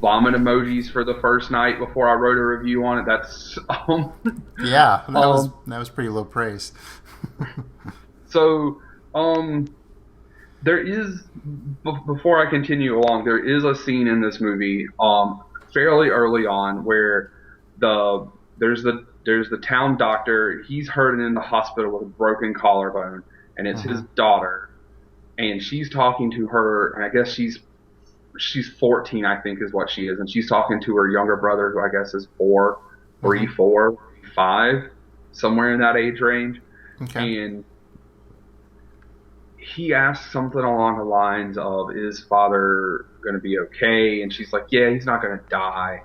vomit emojis for the first night before I wrote a review on it. That's Yeah, that was um, that was pretty low praise. so there is before I continue along, there is a scene in this movie fairly early on where there's the town doctor. He's hurting in the hospital with a broken collarbone, and it's his Uh-huh. daughter, and she's talking to her, and I guess she's 14, I think is what she is, and she's talking to her younger brother, who I guess is 4, Uh-huh. 3, 4, 5, somewhere in that age range, Okay. and he asks something along the lines of, "Is father going to be okay?" And she's like, "Yeah, he's not going to die."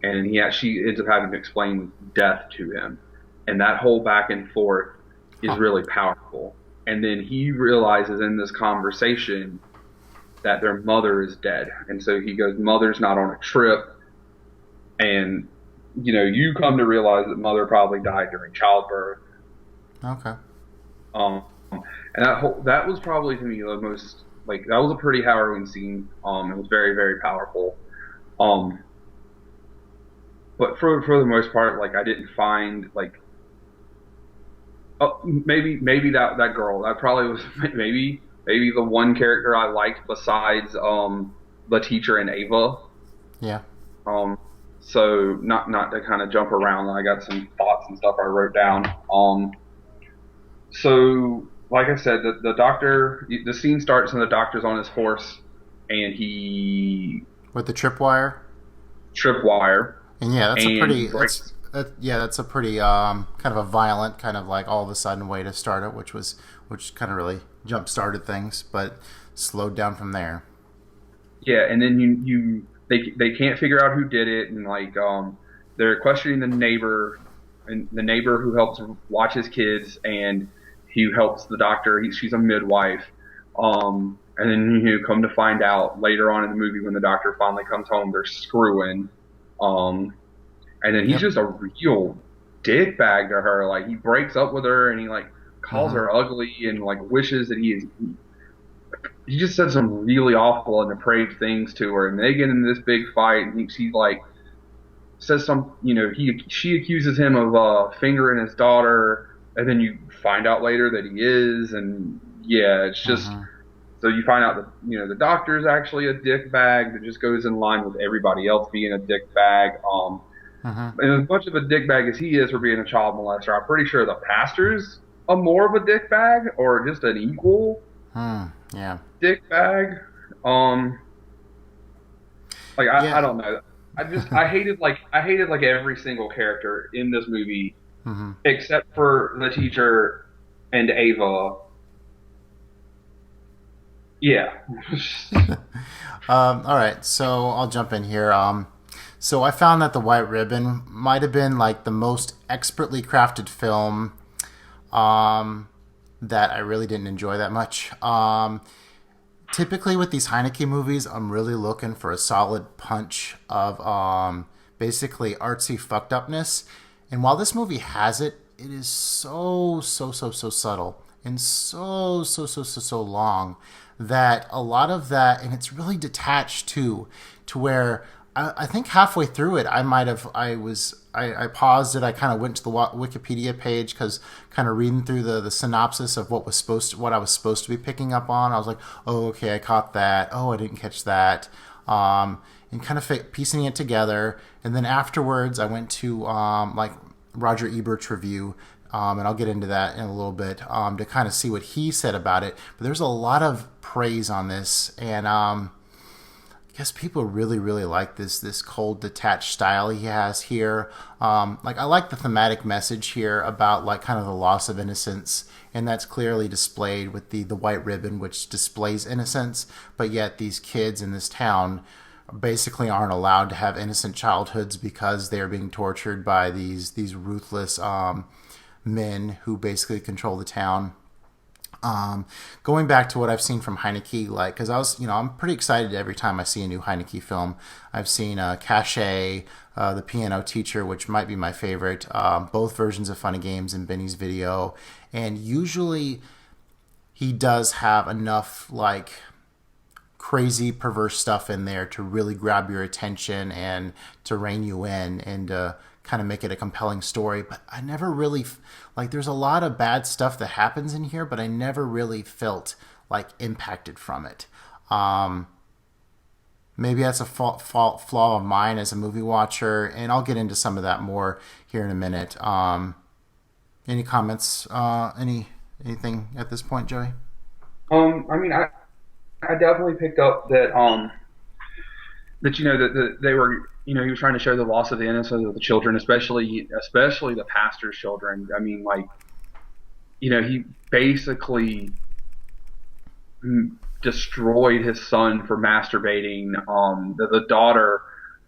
And she ends up having to explain death to him, and that whole back and forth is Huh. really powerful. And then he realizes in this conversation that their mother is dead, and so he goes, "Mother's not on a trip," and you come to realize that mother probably died during childbirth. Okay. Um, and that was probably to me the most like that was a pretty harrowing scene. It was very very powerful. Um, but for the most part, like I didn't find like maybe that girl that probably was maybe the one character I liked besides the teacher and Ava. Yeah. Um, so not to kind of jump around. I got some thoughts and stuff I wrote down. So like I said, the scene starts and the doctor's on his horse and he With the tripwire. tripwire And yeah, that's a pretty and breaks. that's a pretty kind of a violent kind of like all of a sudden way to start it, which kind of really jump started things, but slowed down from there. Yeah, and then they can't figure out who did it, and like they're questioning the neighbor, and the neighbor who helps watch his kids, and he helps the doctor. She's a midwife. And then come to find out later on in the movie when the doctor finally comes home, they're screwing. Um, and then he's Yep. just a real dick bag to her. Like he breaks up with her and he like calls Uh-huh. her ugly and like wishes that he just said some really awful and depraved things to her. And they get in this big fight and she like says she accuses him of fingering his daughter, and then you find out later that he is, and yeah, it's just Uh-huh. so you find out that the doctor is actually a dick bag that just goes in line with everybody else being a dick bag. Uh-huh. And as much of a dick bag as he is for being a child molester, I'm pretty sure the pastor's a more of a dick bag or just an equal Yeah. dick bag. Um, like I Yeah. don't know. I hated like every single character in this movie Uh-huh. except for the teacher and Ava. Yeah. All right, so I'll jump in here. So I found that The White Ribbon might have been like the most expertly crafted film that I really didn't enjoy that much. Typically with these Heineke movies, I'm really looking for a solid punch of basically artsy fucked upness. And while this movie has it, it is so subtle and so long that a lot of that, and it's really detached too, to where I think halfway through it, I paused it. I kind of went to the Wikipedia page because kind of reading through the synopsis of what I was supposed to be picking up on. I was like, oh, okay, I caught that. Oh, I didn't catch that. And kind of piecing it together. And then afterwards, I went to like Roger Ebert's review. And I'll get into that in a little bit to kind of see what he said about it. But there's a lot of praise on this, and I guess people really, really like this cold, detached style he has here. Like I like the thematic message here about like kind of the loss of innocence, and that's clearly displayed with the white ribbon, which displays innocence. But yet these kids in this town basically aren't allowed to have innocent childhoods because they're being tortured by these ruthless men who basically control the town. Going back to what I've seen from Heineke, like, because I'm pretty excited every time I see a new Heineke film. I've seen Cache, The Piano Teacher, which might be my favorite, both versions of Funny Games and Benny's Video, and usually he does have enough, like, crazy, perverse stuff in there to really grab your attention and to rein you in and kind of make it a compelling story. But I never really, like, there's a lot of bad stuff that happens in here, but I never really felt like impacted from it. Maybe that's a flaw of mine as a movie watcher, and I'll get into some of that more here in a minute. Any comments? Anything at this point, Joey? I mean, I definitely picked up that that they were, he was trying to show the loss of the innocence of the children, especially the pastor's children. I mean, like, he basically destroyed his son for masturbating. The daughter,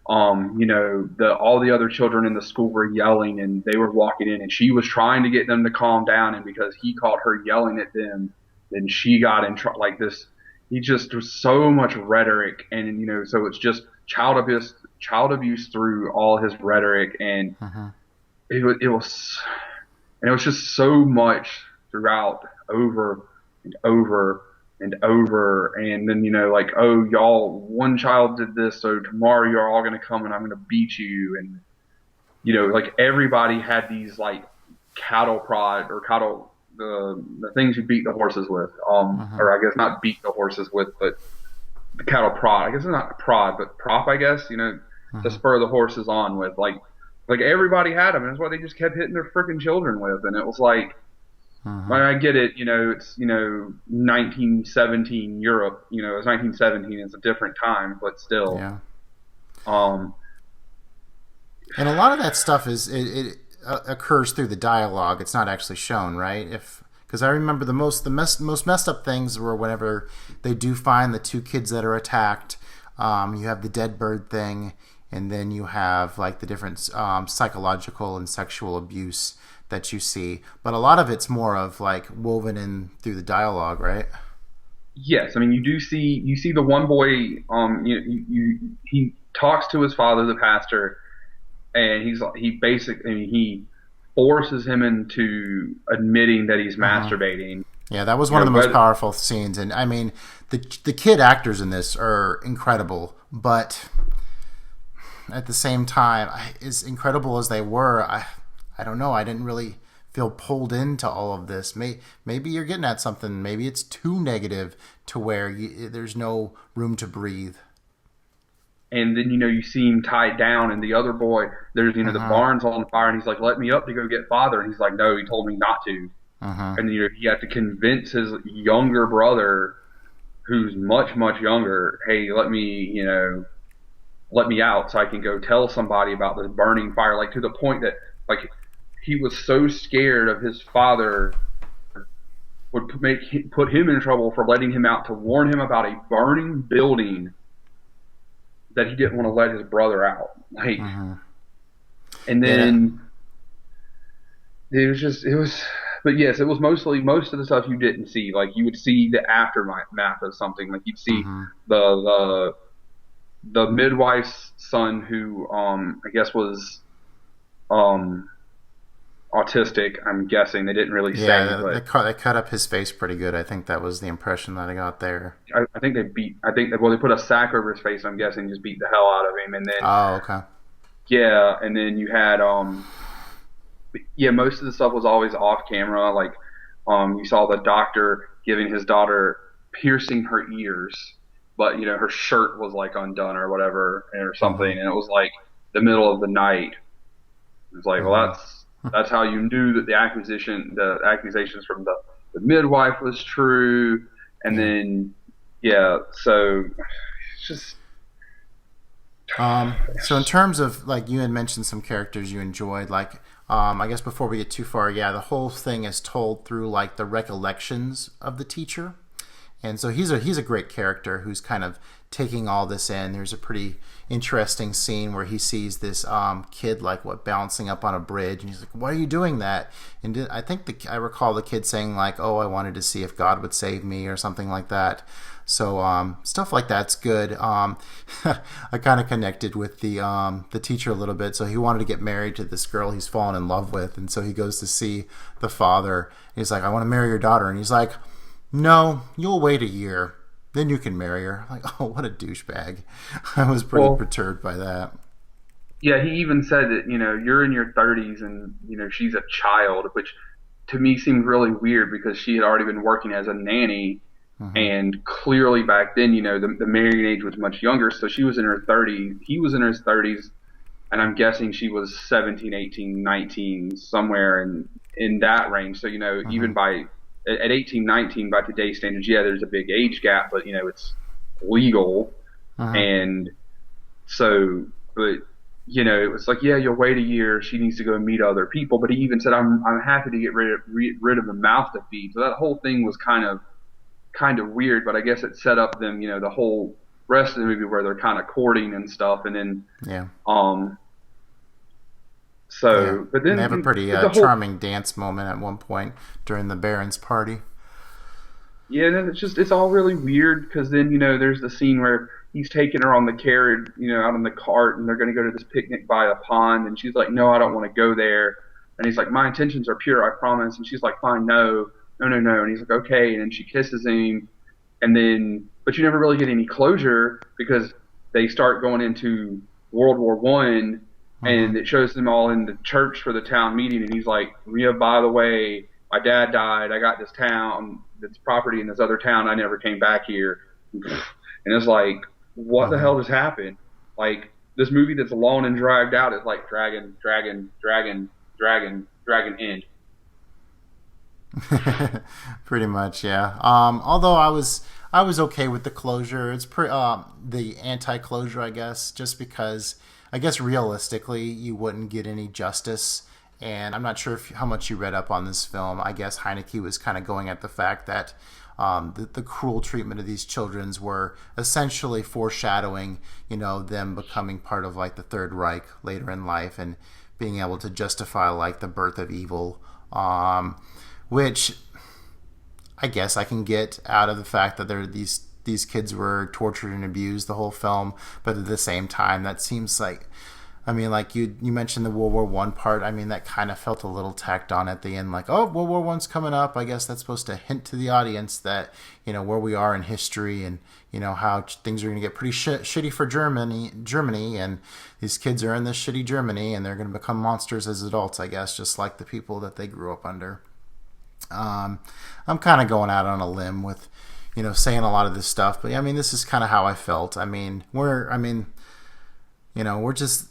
all the other children in the school were yelling, and they were walking in, and she was trying to get them to calm down, and because he caught her yelling at them, then she got in trouble. Like this, he just was so much rhetoric, and so it's just child abuse through all his rhetoric, and it was just so much throughout, over and over and over, and then like, oh, y'all, one child did this, so tomorrow you're all gonna come and I'm gonna beat you, and like everybody had these like cattle prod or cattle the things you beat the horses with, or I guess not beat the horses with, but the cattle prod. I guess it's not prod, but prop, I guess, to spur the horses on with. Like everybody had them, and that's what they just kept hitting their freaking children with. And it was like, I get it, it's, 1917 Europe, it's 1917, it's a different time, but still. Yeah. And a lot of that stuff it occurs through the dialogue. It's not actually shown, right? Because I remember the most messed up things were whenever they do find the two kids that are attacked. You have the dead bird thing, and then you have like the different psychological and sexual abuse that you see. But a lot of it's more of like woven in through the dialogue, right? Yes, I mean you see the one boy. He talks to his father, the pastor, and he forces him into admitting that he's masturbating. Yeah, that was one of the most powerful scenes, and I mean the kid actors in this are incredible, but at the same time, as incredible as they were, I don't know, I didn't really feel pulled into all of this. Maybe you're getting at something. Maybe it's too negative to where there's no room to breathe. And then, you see him tied down, and the other boy, there's, the barn's on fire, and he's like, let me up to go get father. And he's like, no, he told me not to. And then, he had to convince his younger brother, who's much, much younger, hey, let me out so I can go tell somebody about this burning fire. Like, to the point that, like, he was so scared of his father would put him in trouble for letting him out to warn him about a burning building that he didn't want to let his brother out. Like, and then but yes, it was most of the stuff you didn't see. Like, you would see the aftermath of something. Like, you'd see the midwife's son, who I guess was autistic. I'm guessing they didn't really say, Yeah, but they cut up his face pretty good. I think that was the impression that I got there. I think they beat. I think well, they put a sack over his face. I'm guessing just beat the hell out of him, and then Oh, okay. yeah, and then you had yeah, most of the stuff was always off camera. Like you saw the doctor giving his daughter piercing her ears, but you know her shirt was like undone or whatever or something, Mm-hmm. and it was like the middle of the night. It's like, well, Mm-hmm. that's how you knew that the accusations from the midwife was true, and Yeah. then yeah, so it's just So in terms of like you had mentioned some characters you enjoyed, like I guess before we get too far, yeah, the whole thing is told through like the recollections of the teacher, and so he's a great character who's kind of taking all this in. There's a pretty interesting scene where he sees this kid like what bouncing up on a bridge, and he's like, "Why are you doing that?" And I think I recall the kid saying like, "Oh, I wanted to see if God would save me" or something like that. So stuff like that's good. I kind of connected with the teacher a little bit. So he wanted to get married to this girl he's fallen in love with, and so he goes to see the father. He's like, "I want to marry your daughter," and he's like, "No, you'll wait a year, then you can marry her." I'm like, oh, what a douchebag! I was pretty well, perturbed by that. yeah. He even said that you're in your 30s and she's a child, which to me seemed really weird because she had already been working as a nanny. Hmm. And clearly back then, the marrying age was much younger. So she was in her 30s. He was in his 30s. And I'm guessing she was 17, 18, 19, somewhere in that range. So, even Hmm. at 18, 19, by today's standards, yeah, there's a big age gap, but, it's legal. Hmm. And so, but, it was like, yeah, you'll wait a year. She needs to go meet other people. But he even said, I'm happy to get rid of the mouth to feed. So that whole thing was kind of weird, but I guess it set up them, the whole rest of the movie where they're kind of courting and stuff, and then Yeah, um, yeah. but And they have a then pretty but the whole charming dance moment at one point during the Baron's party. yeah, and then it's all really weird because then there's the scene where he's taking her on the carriage, out on the cart, and they're going to go to this picnic by a pond, and she's like, no, I don't want to go there, and he's like, my intentions are pure, I promise, and she's like, fine, no, no, no, no, and he's like, okay, and then she kisses him, and then but you never really get any closure because they start going into World War I, Hmm. and it shows them all in the church for the town meeting, and he's like, yeah, by the way, my dad died, I got this property in this other town, I never came back here. And it's like, what the Hmm. hell just happened? Like this movie that's long and dragged out is like dragon, dragon, dragon, dragon, dragon end. Pretty much, yeah. Although I was okay with the closure. It's the anti-closure, I guess, just because I guess realistically you wouldn't get any justice. And I'm not sure how much you read up on this film. I guess Heineke was kind of going at the fact that the cruel treatment of these children's were essentially foreshadowing, them becoming part of like the Third Reich later in life and being able to justify like the birth of evil. Which I guess I can get out of the fact that these kids were tortured and abused the whole film, but at the same time, that seems like, I mean, like you mentioned the World War I part. I mean, that kind of felt a little tacked on at the end, like, oh, World War I's coming up. I guess that's supposed to hint to the audience that where we are in history and how things are going to get pretty shitty for Germany, and these kids are in this shitty Germany, and they're going to become monsters as adults. I guess just like the people that they grew up under. Um, I'm kind of going out on a limb with, saying a lot of this stuff, but I mean, this is kind of how I felt. I mean,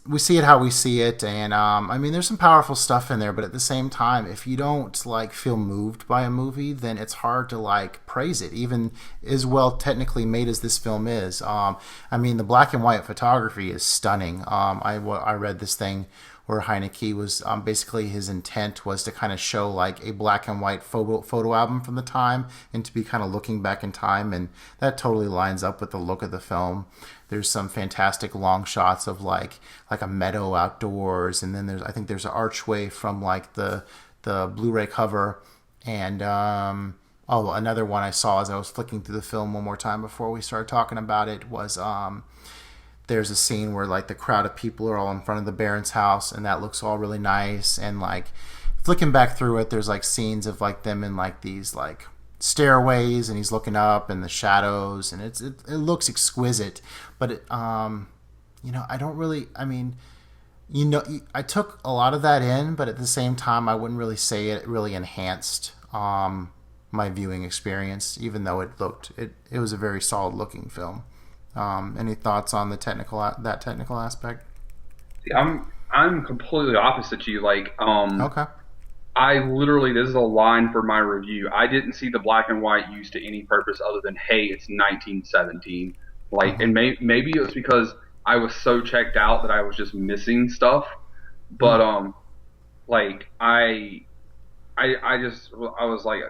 we see it how we see it, and I mean, there's some powerful stuff in there, but at the same time, if you don't like feel moved by a movie, then it's hard to like praise it, even as well technically made as this film is. I mean, the black and white photography is stunning. I read this thing where Heineke was basically his intent was to kind of show like a black and white photo album from the time and to be kind of looking back in time, and that totally lines up with the look of the film. There's some fantastic long shots of like a meadow outdoors, and then I think there's an archway from like the Blu-ray cover, and oh, another one I saw as I was flicking through the film one more time before we started talking about it was there's a scene where like the crowd of people are all in front of the Baron's house, and that looks all really nice. And like flicking back through it, there's like scenes of like them in like these like stairways, and he's looking up and the shadows, and it looks exquisite. But I don't really. I mean, I took a lot of that in, but at the same time, I wouldn't really say it really enhanced my viewing experience, even though it was a very solid looking film. Any thoughts on the technical aspect? See, I'm completely opposite to you. Like, Okay. I literally, this is a line for my review. I didn't see the black and white used to any purpose other than, hey, it's 1917. Like, and maybe it was because I was so checked out that I was just missing stuff. But like I was like,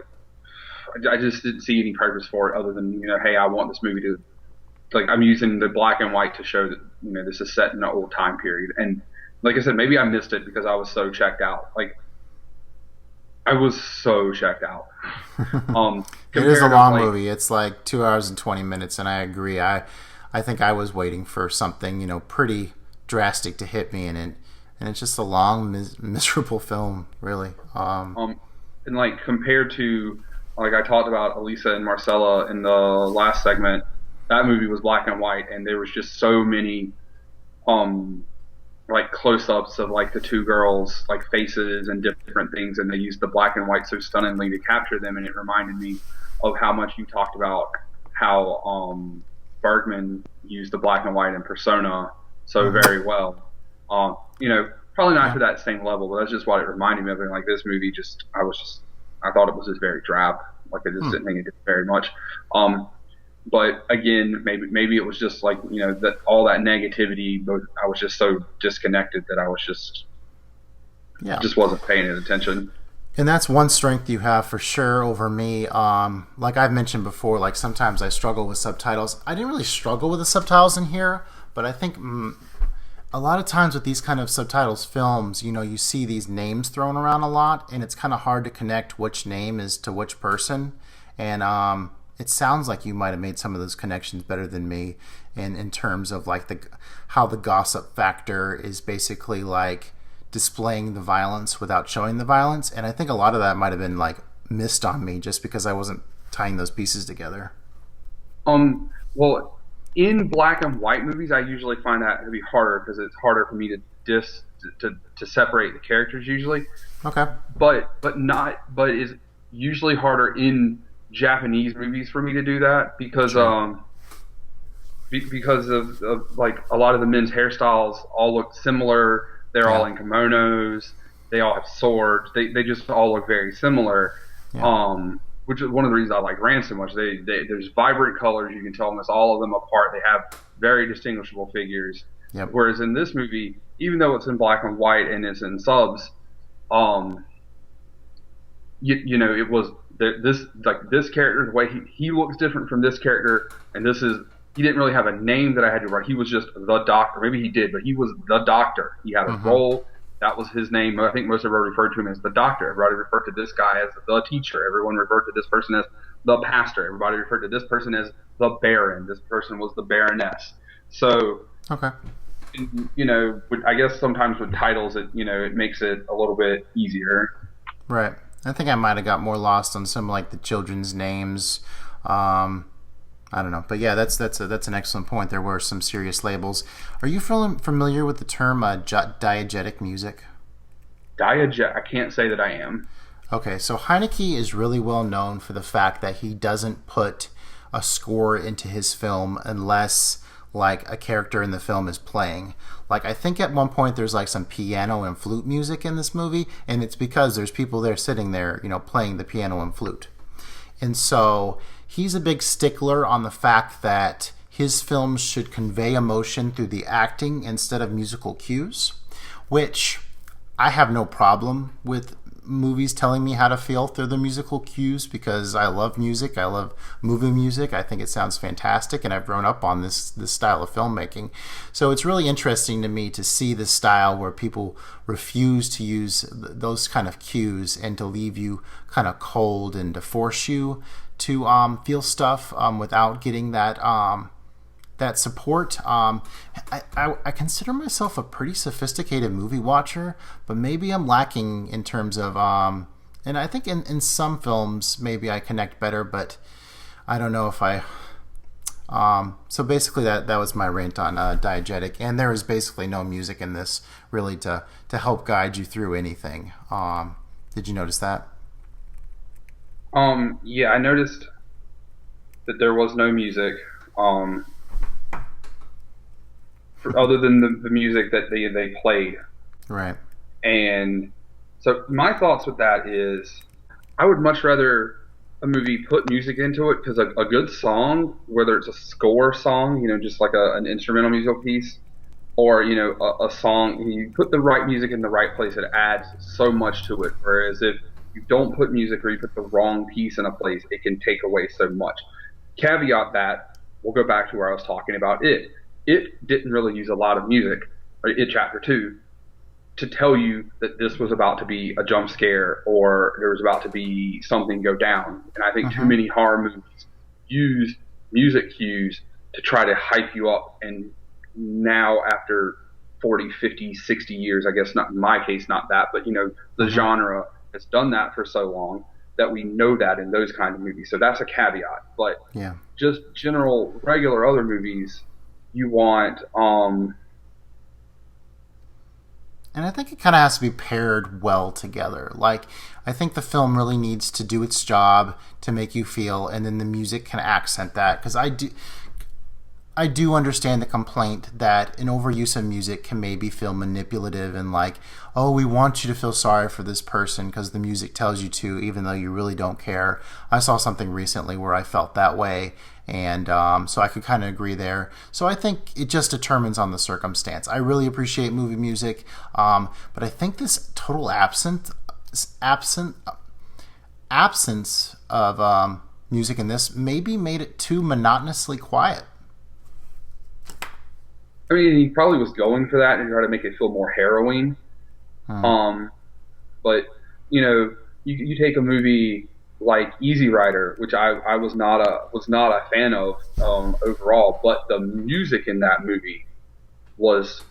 I just didn't see any purpose for it other than, hey, I want this movie to, like, I'm using the black and white to show that, this is set in an old time period. And like I said, maybe I missed it because I was so checked out. Like, I was so checked out. It is a long movie. It's like 2 hours and 20 minutes, and I agree. I think I was waiting for something, pretty drastic to hit me, and it's just a long, miserable film, really. And like compared to, like I talked about Elisa and Marcella in the last segment, that movie was black and white, and there was just so many like close-ups of like the two girls' like faces and different things, and they used the black and white so stunningly to capture them, and it reminded me of how much you talked about how Bergman used the black and white in Persona so very well. Probably not to that same level, but that's just what it reminded me of. And like this movie, I thought it was just very drab. Like I just didn't think it did very much. But again, maybe it was just like, that all that negativity, but I was just so disconnected that I was just wasn't paying it attention. And that's one strength you have for sure over me. Like I've mentioned before, like sometimes I struggle with subtitles. I didn't really struggle with the subtitles in here, but I think a lot of times with these kind of subtitles films, you see these names thrown around a lot, and it's kind of hard to connect which name is to which person. And it sounds like you might have made some of those connections better than me, in terms of like how the gossip factor is basically like displaying the violence without showing the violence. And I think a lot of that might have been like missed on me just because I wasn't tying those pieces together. Well, in black and white movies, I usually find that to be harder because it's harder for me to separate the characters usually. Okay. But it's usually harder in Japanese movies for me to do that because because of like a lot of the men's hairstyles all look similar. They're all in kimonos. They all have swords. They just all look very similar. Yeah. Which is one of the reasons I like Rand so much. There's vibrant colors. You can tell almost all of them apart. They have very distinguishable figures. Yep. Whereas in this movie, even though it's in black and white and it's in subs, it was this character, the way he looks different from this character, and he didn't really have a name that I had to write. He was just the doctor. Maybe he did, but he was the doctor. He had a role. That was his name. I think most everybody referred to him as the doctor. Everybody referred to this guy as the teacher. Everyone referred to this person as the pastor. Everybody referred to this person as the baron. This person was the baroness. So, okay. I guess sometimes with titles, it makes it a little bit easier. Right. I think I might have got more lost on some like the children's names. I don't know, but yeah, that's an excellent point. There were some serious labels. Are you familiar with the term diegetic music? I can't say that I am. Okay, so Heineke is really well known for the fact that he doesn't put a score into his film unless like a character in the film is playing. Like I think at one point there's like some piano and flute music in this movie, and it's because there's people there sitting there, playing the piano and flute. And so he's a big stickler on the fact that his films should convey emotion through the acting instead of musical cues, which I have no problem with movies telling me how to feel through the musical cues because I love music. I love movie music. I think it sounds fantastic, and I've grown up on this style of filmmaking. So it's really interesting to me to see this style where people refuse to use those kind of cues and to leave you kind of cold and to force you to feel stuff without getting that that support. I consider myself a pretty sophisticated movie watcher, but maybe I'm lacking in terms of and I think in some films maybe I connect better, but I don't know if I. So basically, that was my rant on Diegetic, and there is basically no music in this really to help guide you through anything. Did you notice that? Yeah, I noticed that there was no music, um, other than the music that they played. Right. And so my thoughts with that is, I would much rather a movie put music into it because a good song, whether it's a score song, just like an instrumental musical piece, or a song, you put the right music in the right place, it adds so much to it. Whereas if you don't put music or you put the wrong piece in a place, it can take away so much. Caveat that, we'll go back to where I was talking about it. It didn't really use a lot of music, or it chapter two, to tell you that this was about to be a jump scare or there was about to be something go down. And I think too Mm-hmm. many horror movies use music cues to try to hype you up. And now, after 40, 50, 60 years, I guess not in my case, not that, but the Mm-hmm. genre has done that for so long that we know that in those kind of movies. So that's a caveat. But Yeah. just general, regular other movies, you want, And I think it kind of has to be paired well together. Like, I think the film really needs to do its job to make you feel, and then the music can accent that. Because I do understand the complaint that an overuse of music can maybe feel manipulative and like, oh, we want you to feel sorry for this person because the music tells you to, even though you really don't care. I saw something recently where I felt that way, and so I could kind of agree there. So I think it just determines on the circumstance. I really appreciate movie music, but I think this total absence of music in this maybe made it too monotonously quiet. I mean, he probably was going for that and try to make it feel more harrowing. Hmm. Um, but you take a movie like Easy Rider, which I was not a fan of overall, but the music in that movie was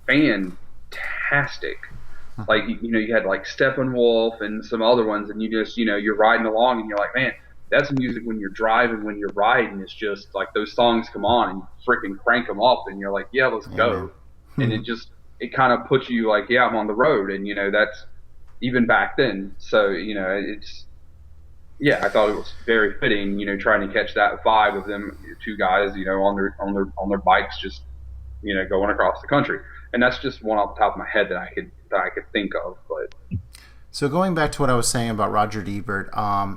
fantastic. Like you had like Steppenwolf and some other ones, and you just you're riding along and you're like, man, that's music when you're driving, when you're riding. It's just like those songs come on and you freaking crank them up, and you're like, yeah, let's Yeah, man. go. And it kind of puts you like, yeah, I'm on the road, and that's even back then. So it's yeah, I thought it was very fitting, trying to catch that vibe of them two guys, on their bikes, just going across the country. And that's just one off the top of my head that I could think of. But So going back to what I was saying about Roger Ebert,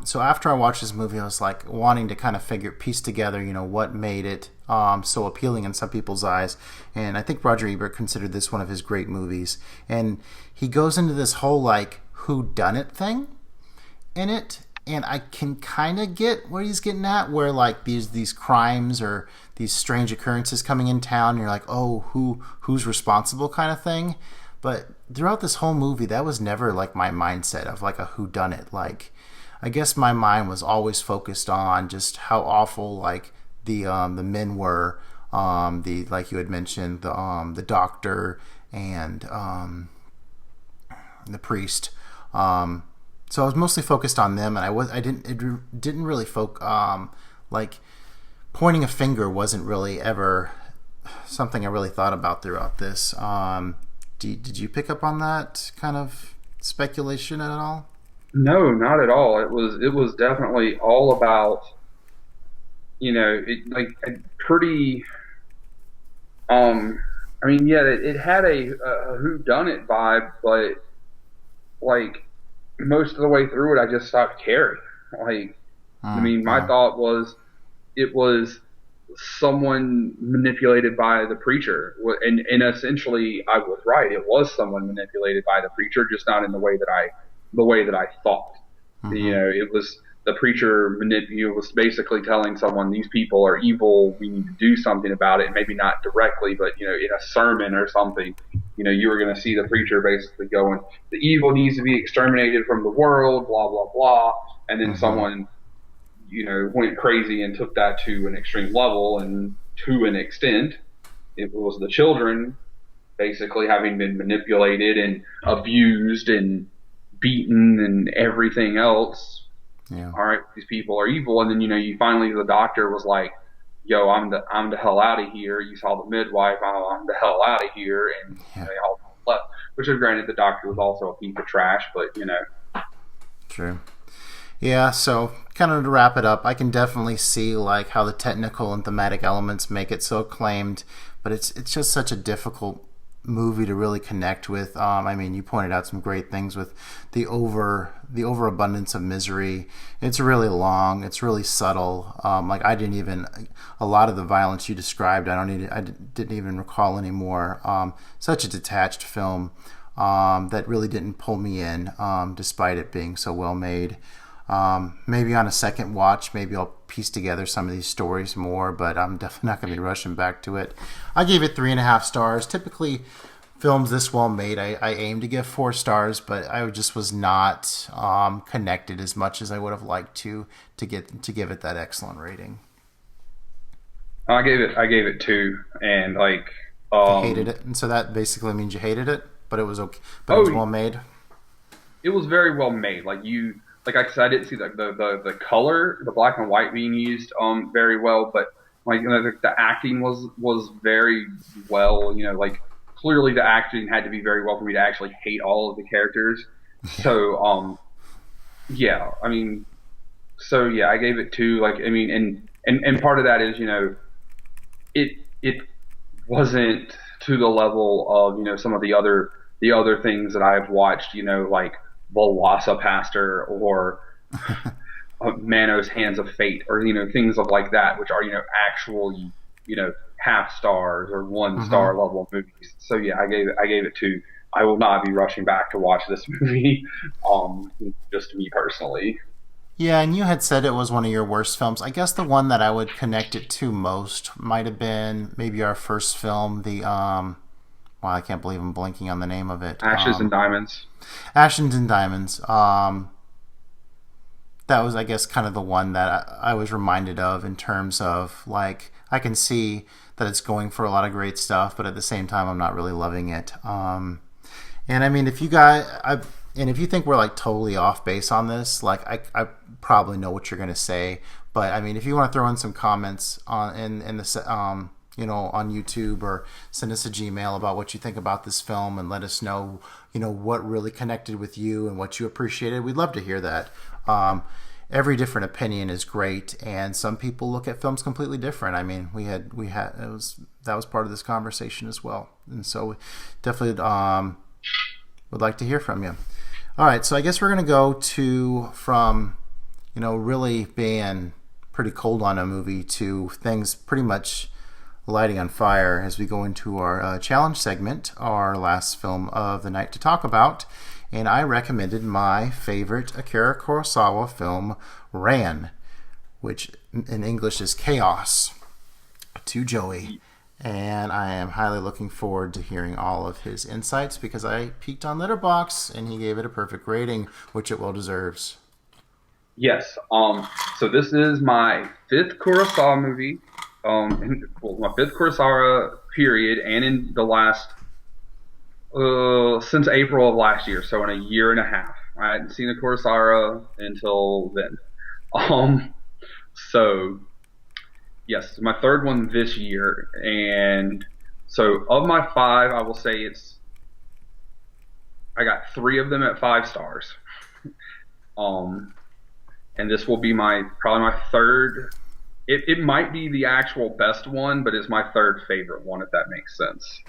so after I watched this movie, I was like wanting to kind of piece together, what made it so appealing in some people's eyes. And I think Roger Ebert considered this one of his great movies. And he goes into this whole like whodunit thing in it, and I can kind of get where he's getting at, where like these crimes or these strange occurrences coming in town, and you're like, oh, who's responsible kind of thing. But throughout this whole movie, that was never like my mindset of like a whodunit. Like, I guess my mind was always focused on just how awful like the men were, the like you had mentioned the doctor and the priest. So I was mostly focused on them, and it didn't really like pointing a finger wasn't really ever something I really thought about throughout this. Did you pick up on that kind of speculation at all? no, not at all. It was definitely all about it like a pretty I mean, yeah, it had a who done it vibe, but like most of the way through it, I just stopped caring. Like, I mean, my Yeah. thought was it was someone manipulated by the preacher, and essentially, I was right. It was someone manipulated by the preacher, just not in the way that I thought. Mm-hmm. It was the preacher was basically telling someone these people are evil. We need to do something about it. Maybe not directly, but in a sermon or something. You were going to see the preacher basically going, the evil needs to be exterminated from the world, blah blah blah, and then Mm-hmm. someone went crazy and took that to an extreme level, and to an extent. It was the children basically having been manipulated and abused and beaten and everything else. Yeah. All right, these people are evil, and then you finally the doctor was like, "Yo, I'm the hell out of here." You saw the midwife, "I'm the hell out of here," and Yeah. they all left. Which is granted, the doctor was also a piece of trash, but True. Yeah, so kind of to wrap it up, I can definitely see like how the technical and thematic elements make it so acclaimed, but it's just such a difficult movie to really connect with. I mean, you pointed out some great things with the overabundance of misery. It's really long. It's really subtle. Like I didn't even a lot of the violence you described. I didn't even recall anymore. Such a detached film that really didn't pull me in, despite it being so well made. Maybe on a second watch, maybe I'll piece together some of these stories more, but I'm definitely not going to be rushing back to it. I gave it 3.5 stars. Typically, films this well made, I aim to give 4 stars, but I just was not connected as much as I would have liked to give it that excellent rating. I gave it 2, and like You hated it, and so that basically means you hated it, but it was okay, but it was oh, well made. it was very well made. Like I said, I didn't see the color, the black and white being used very well, but like the acting was very well. Like clearly the acting had to be very well for me to actually hate all of the characters. So yeah, I mean, so yeah, I gave it 2. Like I mean, and part of that is it wasn't to the level of some of the other things that I've watched. Like Velocipaster or Manos Hands of Fate, or things of like that, which are actually half stars or one Hmm. star level movies. So yeah, I gave it 2. I will not be rushing back to watch this movie. Just me personally. Yeah, and you had said it was one of your worst films. I guess the one that I would connect it to most might have been maybe our first film, the well, I can't believe I'm blanking on the name of it. Ashes and Diamonds. Ashes and Diamonds. That was, I guess, kind of the one that I was reminded of in terms of like I can see that it's going for a lot of great stuff, but at the same time, I'm not really loving it. And I mean, if you think we're like totally off base on this, like I probably know what you're gonna say. But I mean, if you want to throw in some comments on in the on YouTube, or send us a Gmail about what you think about this film and let us know what really connected with you and what you appreciated. We'd love to hear that. Every different opinion is great, and some people look at films completely different. I mean, we had that was part of this conversation as well, and so definitely would like to hear from you. All right, so I guess we're going to go to from really being pretty cold on a movie to things pretty much lighting on fire as we go into our challenge segment, our last film of the night to talk about. And I recommended my favorite Akira Kurosawa film, Ran, which in English is Chaos, to Joey. And I am highly looking forward to hearing all of his insights because I peeked on Letterboxd and he gave it a perfect rating, which it well deserves. Yes. So this is my fifth Kurosawa movie. Well, my fifth Kurosawa period, and in the last since April of last year, so in a year and a half. I hadn't seen a Kurosawa until then. Um, so yes, my third one this year, and so of my five, I will say I got three of them at 5 stars. Um, and this will be my probably my third. It might be the actual best one, but it's my third favorite one, if that makes sense.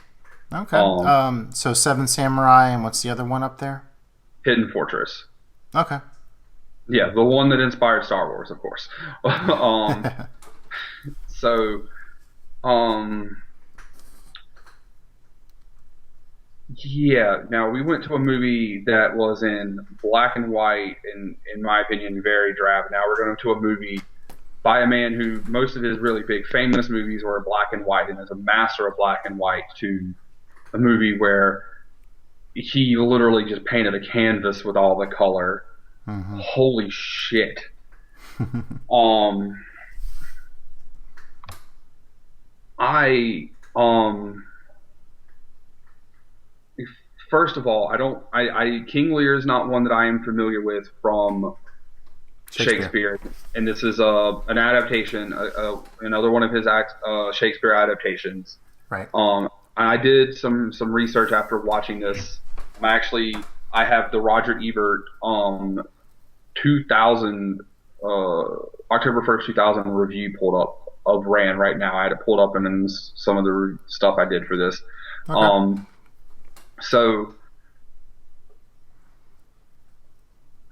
Okay. Um, So Seven Samurai, and what's the other one up there? Hidden Fortress. Okay. Yeah, the one that inspired Star Wars, of course. So, um, yeah. Now we went to a movie that was in black and white, and in my opinion, very drab. Now we're going to a movie by a man who most of his really big famous movies were black and white, and is a master of black and white, to a movie where he literally just painted a canvas with all the color. Hmm. Holy shit. Um, I first of all, I don't. King Lear is not one that I am familiar with from Shakespeare. Shakespeare, and this is an adaptation, another one of his Shakespeare adaptations. Right. I did some research after watching this. I have the Roger Ebert 2000 uh, October 1st 2000 review pulled up of Rand right now. I had it pulled up and then some of the stuff I did for this. Okay. Um, so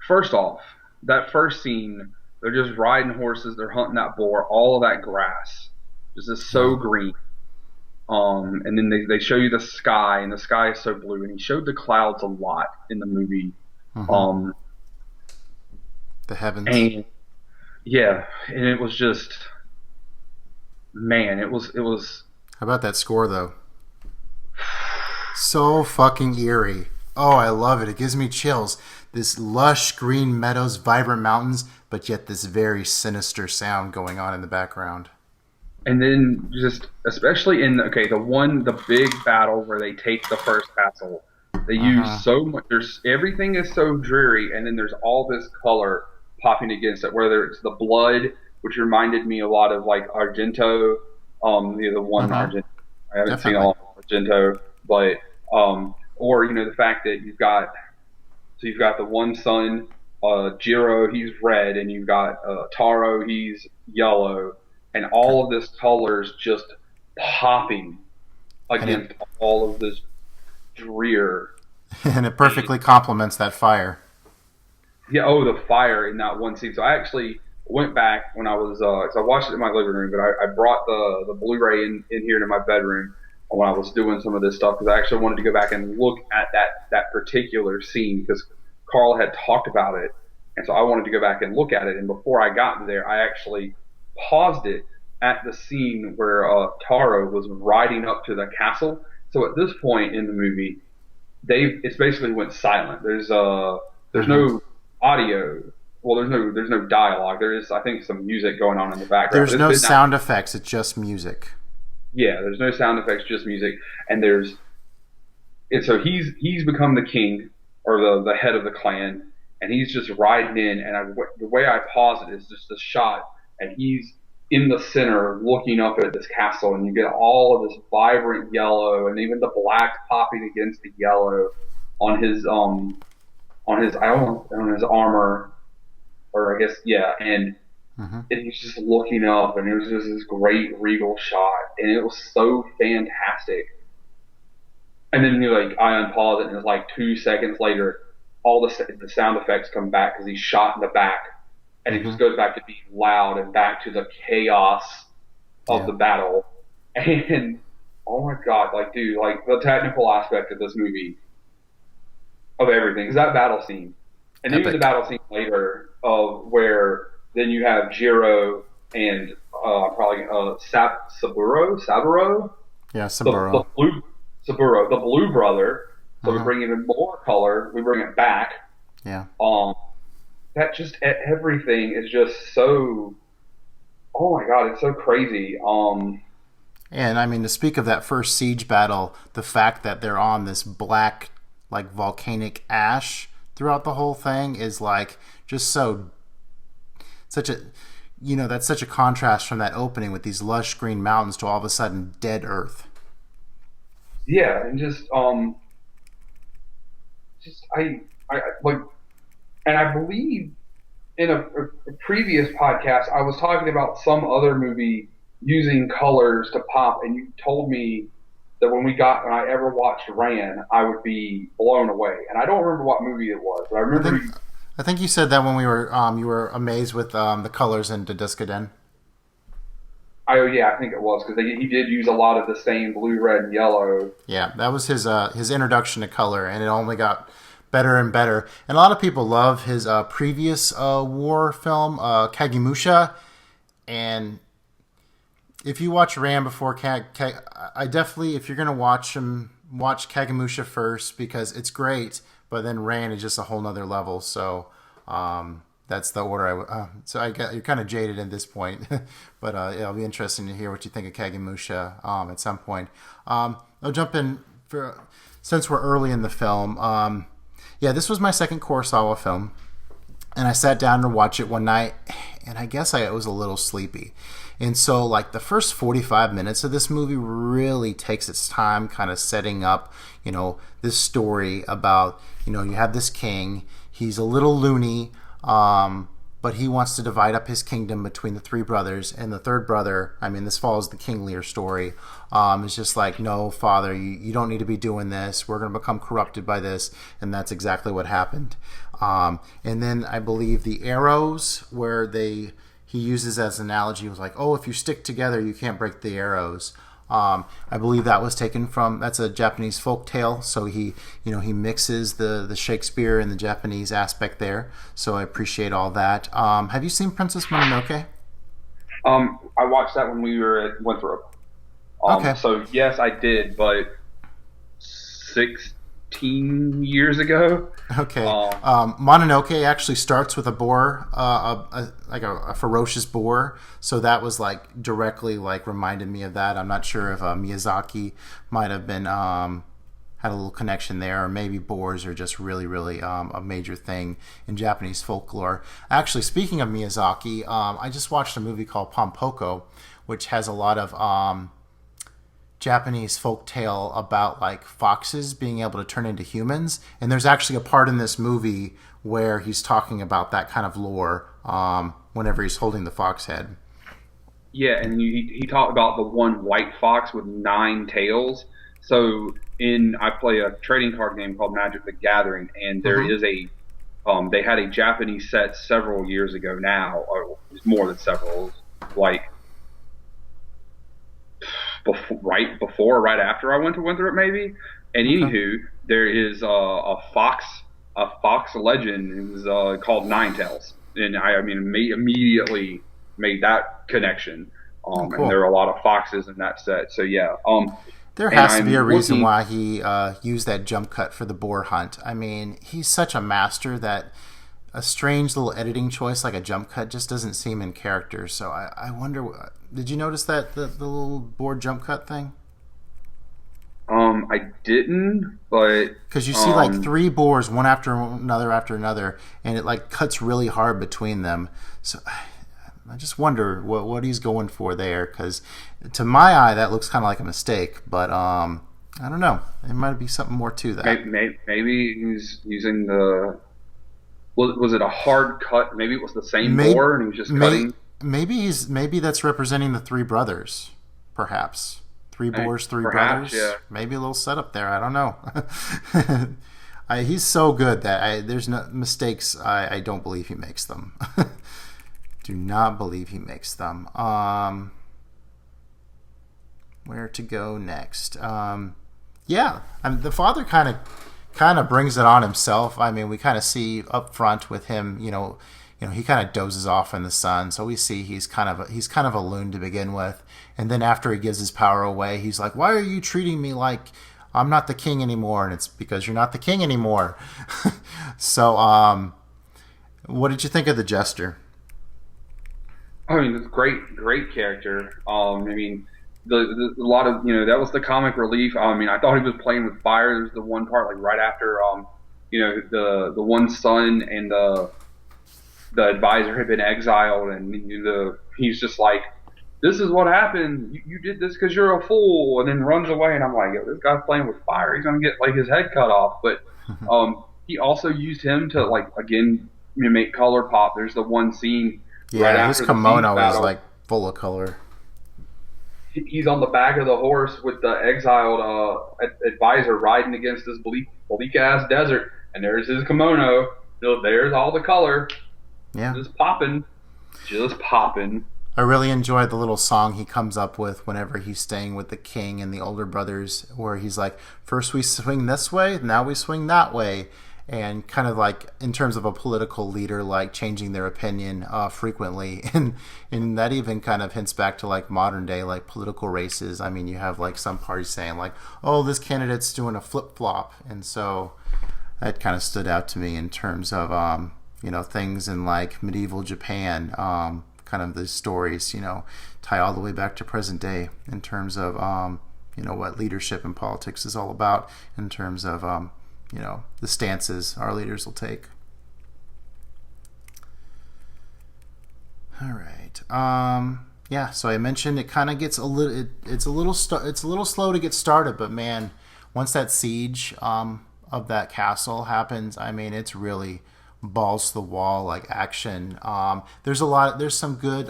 first off, that first scene, they're just riding horses, they're hunting that boar, all of that grass just is Yeah. so green. And then they show you the sky, and the sky is so blue. And he showed the clouds a lot in the movie. Mm-hmm. Um, The heavens. and yeah, and it was just, man, it was, How about that score though? So fucking eerie. Oh, I love it. It gives me chills. This lush green meadows, vibrant mountains, but yet this very sinister sound going on in the background. and then just especially in okay, the big battle where they take the first castle. They Uh use huh. so much. There's everything is so dreary, and then there's all this color popping against it. Whether it's the blood, which reminded me a lot of like Argento, the Uh one huh. Argento. I haven't seen Definitely. all of Argento, but or the fact that you've got the one son, Jiro, he's red, and you've got Taro, he's yellow, and all of this colors just popping And it against all of this drear. and it And perfectly complements that fire. yeah, oh, the fire in that one scene. So I actually went back when I was, cause I watched it in my living room, but I brought the Blu-ray in here to my bedroom when I was doing some of this stuff because I actually wanted to go back and look at that particular scene because Carl had talked about it, and so I wanted to go back and look at it. And before I got there, I actually paused it at the scene where Taro was riding up to the castle. So at this point in the movie, it's basically went silent. There's Hmm. no audio. Well, there's no dialogue. There is I think some music going on in the background, There's but it's no been that sound effects. It's just music. yeah. There's no sound effects, just music, and so he's become the king or the head of the clan, and he's just riding in. And the way I pause it is just a shot, and he's in the center looking up at this castle, and you get all of this vibrant yellow, and even the black popping against the yellow on his I don't know, on his armor, or I guess yeah, Hmm. and he's just looking up, and it was just this great regal shot, and it was so fantastic. And then you like I unpause it, and it's like 2 seconds later, all the sound effects come back because he's shot in the back, and it Hmm. just goes back to being loud and back to the chaos of Yeah. the battle. And oh my god, like dude, like the technical aspect of this movie of everything is that battle scene, and even the Epic. battle scene later of where then you have Jiro and probably Saburo, Yeah. the Saburo. blue Saburo, the blue brother. So we Hmm. bring even more color. We bring it back. Yeah. Um, that just everything is just so. Oh my god, it's so crazy. And I mean, to speak of that first siege battle, the fact that they're on this black, like volcanic ash throughout the whole thing is like just so such a that's such a contrast from that opening with these lush green mountains to all of a sudden dead earth. yeah, and just I like, and I believe in a previous podcast, I was talking about some other movie using colors to pop, and you told me that when I ever watched Ran, I would be blown away. And I don't remember what movie it was, but I I remember think I think you said that when we were you were amazed with the colors in Deduskadin. oh yeah, I think it was because he did use a lot of the same blue, red, and yellow. Yeah, that was his introduction to color, and it only got better and better. And a lot of people love his previous war film, Kagemusha. And if you watch Ram before I definitely, if you're gonna watch him, watch Kagemusha first because it's great. But then Ran is just a whole nother level. So That's the order I would. So I get you're kind of jaded at this point, but it'll be interesting to hear what you think of Kagemusha at some point. I'll jump in for since we're early in the film. Yeah, this was my second Kurosawa film, and I sat down to watch it one night, and I guess I was a little sleepy. And so, like, the first 45 minutes of this movie really takes its time kind of setting up, this story about, you have this king. He's a little loony, but he wants to divide up his kingdom between the three brothers. And the third brother, I mean, this follows the King Lear story, is just like, no, father, you don't need to be doing this. We're going to become corrupted by this. And that's exactly what happened. And then I believe the arrows where he uses as an analogy, he was like, oh, if you stick together, you can't break the arrows. I believe that was taken from, that's a Japanese folk tale. So he mixes the Shakespeare and the Japanese aspect there. So I appreciate all that. Have you seen Princess Mononoke? I watched that when we were at Winthrop. Okay. So yes, I did, but 16 years ago. Okay. Mononoke actually starts with a boar, like a ferocious boar. So that was like directly like reminded me of that. I'm not sure if Miyazaki might have been had a little connection there, or maybe boars are just really, really a major thing in Japanese folklore. Actually, speaking of Miyazaki, I just watched a movie called Pompoko, which has a lot of Japanese folk tale about like foxes being able to turn into humans, and there's actually a part in this movie where he's talking about that kind of lore whenever he's holding the fox head. Yeah, and he talked about the one white fox with 9 tails. So I play a trading card game called Magic the Gathering, and there is they had a Japanese set several years ago now, or it's more than several, like right before, right after I went to Winthrop, maybe. And anywho, there is a fox legend. It was called Ninetales, and I mean, immediately made that connection. Cool. And there are a lot of foxes in that set. So yeah. There has to be a reason why he used that jump cut for the boar hunt. I mean, he's such a master that a strange little editing choice like a jump cut just doesn't seem in character. So I wonder, did you notice that the little boar jump cut thing? I didn't, but because you see like 3 boars one after another, and it like cuts really hard between them. So I just wonder what he's going for there, because to my eye that looks kind of like a mistake, but I don't know. There might be something more to that. Maybe he's using the. Was it a hard cut? Maybe it was the same boar, and he was just cutting. Maybe that's representing the 3 brothers, perhaps. 3 boars, 3 brothers. Yeah. Maybe a little setup there. I don't know. He's so good that there's no mistakes. I don't believe he makes them. Do not believe he makes them. Where to go next? Yeah, the father kind of brings it on himself. I mean, we kind of see up front with him, he kind of dozes off in the sun, so we see he's kind of a loon to begin with, and then after he gives his power away, he's like, "Why are you treating me like I'm not the king anymore?" And it's because you're not the king anymore. So, what did you think of the jester? I mean, it's great character. I mean, a lot of that was the comic relief. I mean, I thought he was playing with fire. There's the one part like right after the one son and the advisor had been exiled, and he's just like, "This is what happened. You did this because you're a fool," and then runs away. And I'm like, "This guy's playing with fire. He's gonna get like his head cut off." But he also used him to like again make color pop. There's the one scene. Yeah, right his kimono is like full of color. He's on the back of the horse with the exiled advisor riding against this bleak ass desert, and there's his kimono. So there's all the color. Yeah, just popping. I really enjoyed the little song he comes up with whenever he's staying with the king and the older brothers, where he's like, "First we swing this way, now we swing that way." And kind of like in terms of a political leader, like changing their opinion frequently, and that even kind of hints back to like modern day like political races. I mean, you have like some parties saying like, "Oh, this candidate's doing a flip flop," and so that kind of stood out to me in terms of things in like medieval Japan, kind of the stories, tie all the way back to present day in terms of, what leadership and politics is all about in terms of, the stances our leaders will take. All right. Yeah. So I mentioned it kind of gets a little. It's a little. It's a little slow to get started, but man, once that siege of that castle happens, I mean, it's really balls to the wall like action. There's a lot. There's some good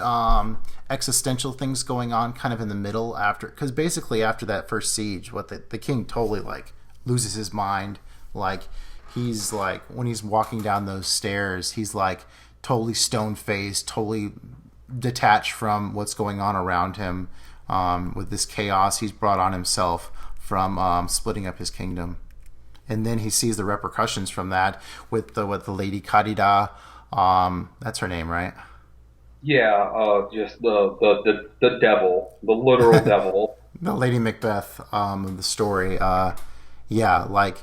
existential things going on, kind of in the middle after, because basically after that first siege, what the king totally like loses his mind. Like he's like when he's walking down those stairs, he's like totally stone faced, totally detached from what's going on around him, with this chaos he's brought on himself from splitting up his kingdom. And then he sees the repercussions from that with the lady Kadida. That's her name, right? Yeah, just the devil, the literal devil. The Lady Macbeth of the story. Yeah, like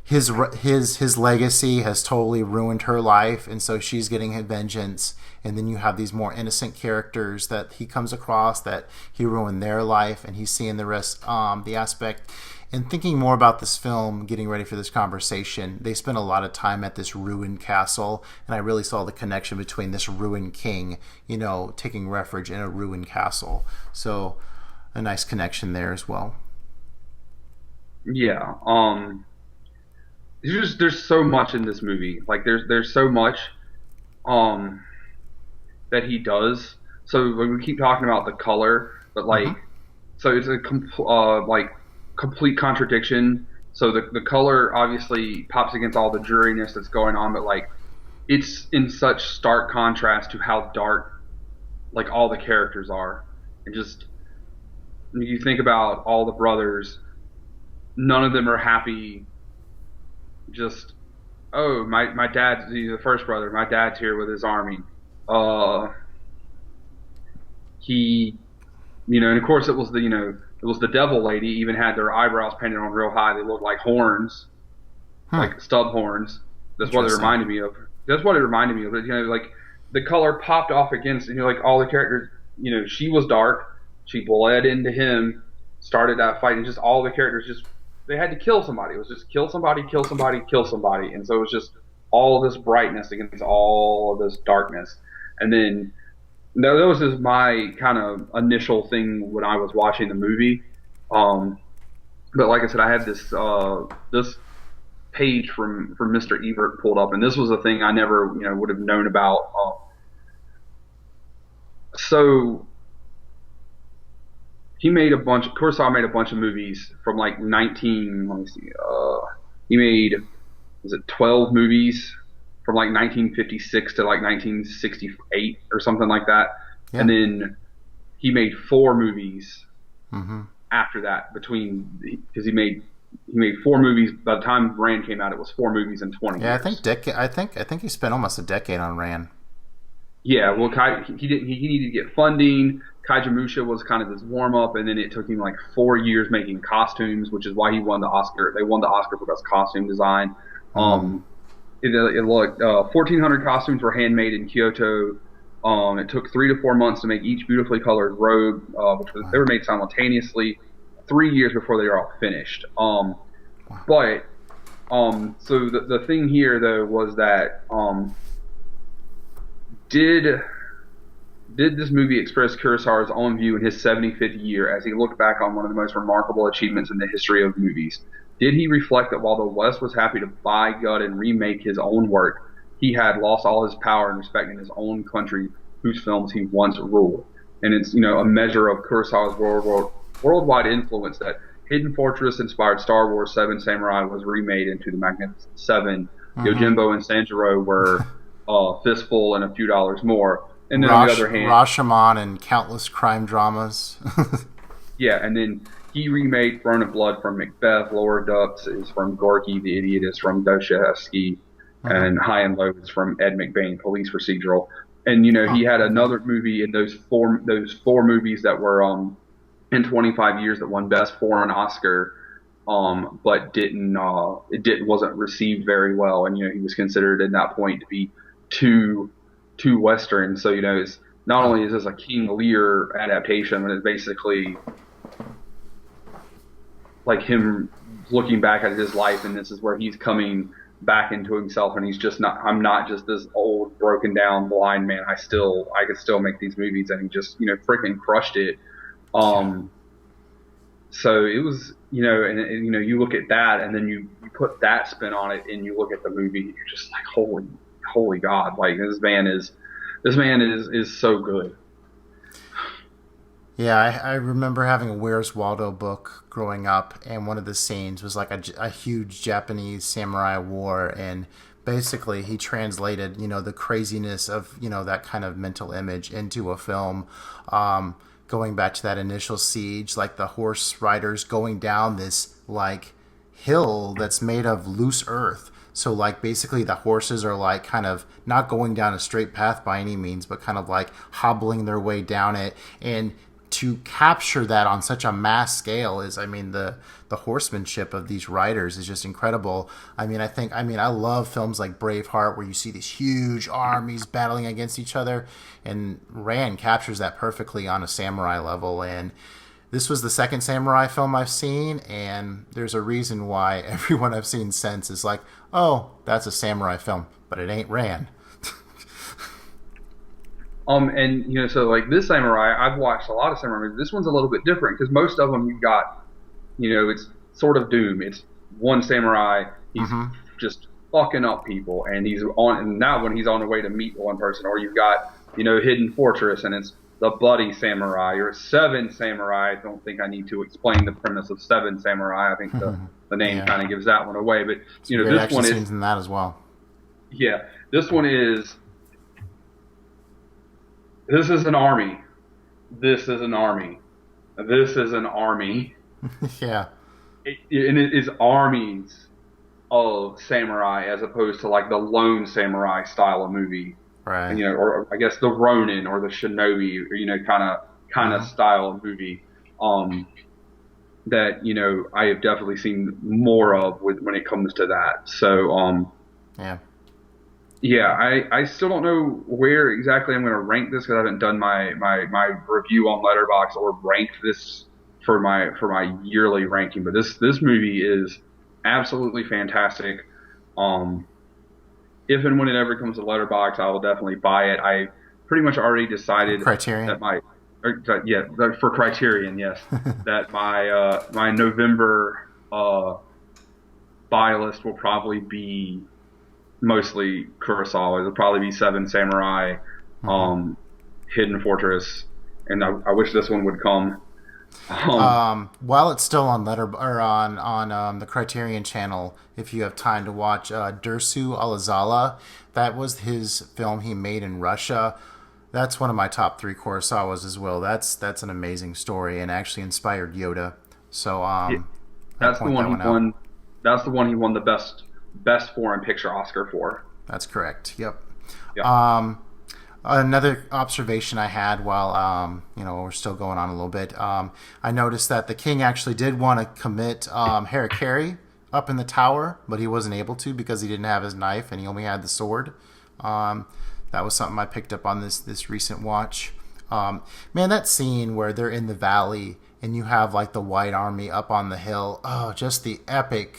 his legacy has totally ruined her life, and so she's getting her vengeance. And then you have these more innocent characters that he comes across that he ruined their life, and he's seeing the rest, the aspect. And thinking more about this film, getting ready for this conversation, they spent a lot of time at this ruined castle, and I really saw the connection between this ruined king, taking refuge in a ruined castle. So a nice connection there as well. Yeah. There's so much in this movie. Like there's so much um that he does. So when we keep talking about the color, but like Mm-hmm. so it's a like complete contradiction. So the color obviously pops against all the dreariness that's going on, but like it's in such stark contrast to how dark like all the characters are. And just when you think about all the brothers, none of them are happy. Just oh my dad's he's the first brother. My dad's here with his army. Uh, he and of course it was the devil lady. Even had their eyebrows painted on real high. They looked like horns, Hmm. like stub horns. That's what it Interesting. reminded me of. That's what it reminded me of. Like the color popped off against like all the characters. She was dark. She bled into him. Started that fight, and just all the characters just they had to kill somebody. It was just kill somebody, kill somebody, kill somebody, and so it was just all this brightness against all of this darkness. And then that was just my kind of initial thing when I was watching the movie. Um, but like I said, I had this page from Mr. Ebert pulled up, and this was a thing I never would have known about. So he made a bunch. Kurosawa made a bunch of movies from like 19. Let me see. He made was it 12 movies from like 1956 to like 1968 or something like that, Yeah. and then he made four movies Mm-hmm. after that between because he made four movies by the time Rand came out. It was four movies in 20 Yeah, years. I think he spent almost a decade on Ran. Yeah, well, he didn't. He needed to get funding. Kajimusha was kind of his warm up, and then it took him like 4 years making costumes, which is why he won the Oscar. They won the Oscar for best costume design. Mm. Um, it looked 1,400 costumes were handmade in Kyoto. It took 3 to 4 months to make each beautifully colored robe, they Wow. were made simultaneously. 3 years before they were all finished. Wow. But so the thing here though was that did did this movie express Kurosawa's own view in his 75th year as he looked back on one of the most remarkable achievements in the history of movies? Did he reflect that while the West was happy to buy, gut, and remake his own work, he had lost all his power and respect in his own country, whose films he once ruled? And it's a measure of Kurosawa's worldwide influence that Hidden Fortress inspired Star Wars Seven Samurai was remade into the Magnificent Seven. Mm-hmm. Yojimbo and Sanjuro were a fistful and a few dollars more. And then on the other hand, Rashomon and countless crime dramas. yeah, and then he remade Throne of Blood from Macbeth, Lower Ducks is from Gorky the Idiot is from Dostoevsky, Mm-hmm. and High and Low is from Ed McBain, police procedural. And he Oh, had okay. another movie in those four movies that were in 25 years that won Best Foreign Oscar, but didn't it didn't wasn't received very well, and he was considered at that point to be to Western. So it's not only is this a King Lear adaptation, but it's basically like him looking back at his life, and this is where he's coming back into himself, and he's just not. I'm not just this old, broken down, blind man. I could still make these movies, and he just freaking crushed it. Yeah. Um, so it was and you look at that, and then you put that spin on it, and you look at the movie, and you're just like, holy God, like this man is so good. Yeah, I remember having a Where's Waldo book growing up, and one of the scenes was like a huge Japanese samurai war, and basically he translated, the craziness of, that kind of mental image into a film. Going back to that initial siege, like the horse riders going down this like hill that's made of loose earth. So like basically the horses are like kind of not going down a straight path by any means, but kind of like hobbling their way down it. And to capture that on such a mass scale is, I mean, the horsemanship of these riders is just incredible. I love films like Braveheart where you see these huge armies battling against each other, and Rand captures that perfectly on a samurai level. And this was the second samurai film I've seen, and there's a reason why everyone I've seen since is like, oh, that's a samurai film, but it ain't Rand. And so like this samurai, I've watched a lot of samurai movies. This one's a little bit different because most of them you've got, it's sort of doom. It's one samurai, he's Mm-hmm. just fucking up people, and and now when he's on the way to meet one person, or you've got, Hidden Fortress, and it's the bloody samurai, or Seven Samurai. I don't think I need to explain the premise of Seven Samurai. I think the name Yeah. kind of gives that one away. But Some great this action one is, scenes in that as well. yeah, this one is. This is an army. This is an army. This is an army. Yeah. And it is armies of samurai as opposed to like the lone samurai style of movie. And, Right. or I guess the Ronin or the Shinobi, or, kind of Mm-hmm. style of movie. That I have definitely seen more of when it comes to that. So Yeah. yeah, I still don't know where exactly I'm going to rank this because I haven't done my review on Letterboxd or ranked this for my yearly ranking. But this movie is absolutely fantastic. Um, if and when it ever comes to Letterboxd, I will definitely buy it. I pretty much already decided Criterion. that for Criterion, yes, that my November buy list will probably be mostly Kurosawa. It'll probably be Seven Samurai, Mm-hmm. Hidden Fortress, and I wish this one would come. While it's still on the Criterion channel, if you have time to watch Dersu Alazala, that was his film he made in Russia. That's one of my top three Kurosawas as well. That's an amazing story and actually inspired Yoda. So Yeah, I that's the point one that he one out. won. That's the one he won the best foreign picture Oscar for. That's correct. Yep. Yeah. Another observation I had while we're still going on a little bit. I noticed that the king actually did want to commit harakiri up in the tower, but he wasn't able to because he didn't have his knife and he only had the sword. That was something I picked up on this recent watch. Man, that scene where they're in the valley and you have like the White Army up on the hill. Oh, just the epic,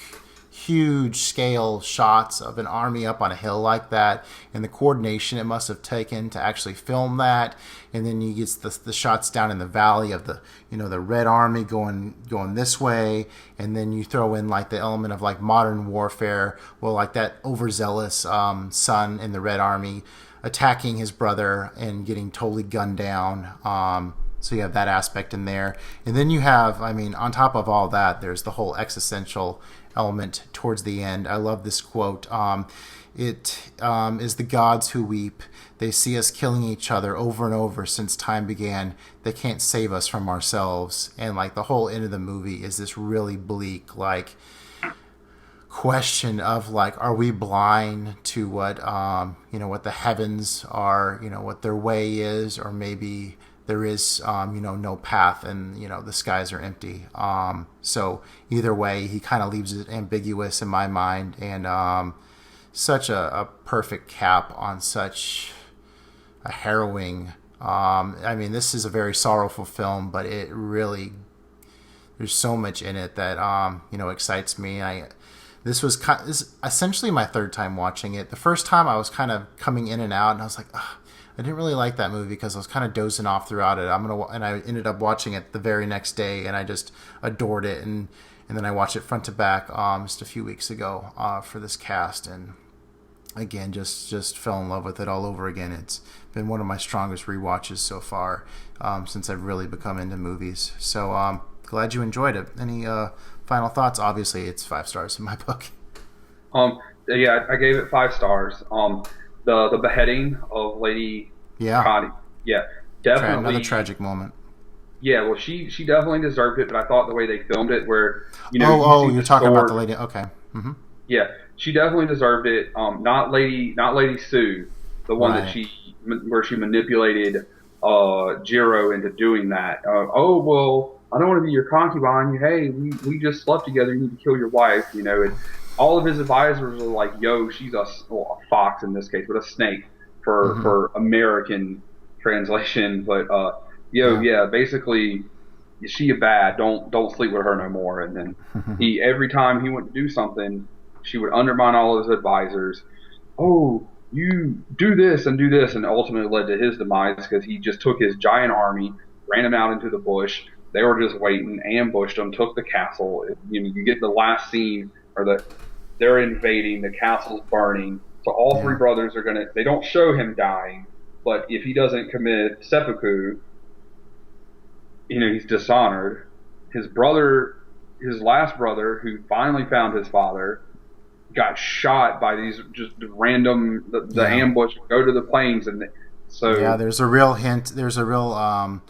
huge scale shots of an army up on a hill like that, and the coordination it must have taken to actually film that. And then you get the shots down in the valley of the Red Army going this way, and then you throw in like the element of like modern warfare, well, like that overzealous son in the Red Army attacking his brother and getting totally gunned down. So you have that aspect in there. And then you have, on top of all that, there's the whole existential element towards the end. I love this quote. It is the gods who weep. They see us killing each other over and over since time began. They can't save us from ourselves. And like the whole end of the movie is this really bleak, like, question of like, are we blind to what what the heavens are, what their way is, or maybe there is no path and the skies are empty. So either way, he kind of leaves it ambiguous in my mind. And such a perfect cap on such a harrowing. I mean, this is a very sorrowful film, but it really, there's so much in it that excites me. This was essentially my third time watching it. The first time I was kind of coming in and out, and I was like, ugh, I didn't really like that movie because I was kind of dozing off throughout it. And I ended up watching it the very next day, and I just adored it. And then I watched it front to back just a few weeks ago for this cast, and again, just fell in love with it all over again. It's been one of my strongest rewatches so far since I've really become into movies. So glad you enjoyed it. Any final thoughts? Obviously, it's 5 stars in my book. Yeah, I gave it 5 stars. The beheading of Lady Connie, yeah, definitely Another tragic moment. Yeah, well, she definitely deserved it, but I thought the way they filmed it, where you're talking about the lady. Okay. Mm-hmm. Yeah, she definitely deserved it. Not Lady Sue, the one that where she manipulated Jiro into doing that. Well, I don't want to be your concubine. Hey, we just slept together. You need to kill your wife. And all of his advisors are like, yo, she's a fox in this case, but a snake for American translation. But basically, she a bad. Don't sleep with her no more. And then every time he went to do something, she would undermine all his advisors. Oh, you do this, and ultimately led to his demise because he just took his giant army, ran him out into the bush. They were just waiting, ambushed him, took the castle. You get the last scene, they're invading, the castle's burning. So all 3 brothers are they don't show him dying, but if he doesn't commit seppuku, he's dishonored. His last brother, who finally found his father, got shot by these just random the ambush. Go to the plains, and there's a real hint. There's a real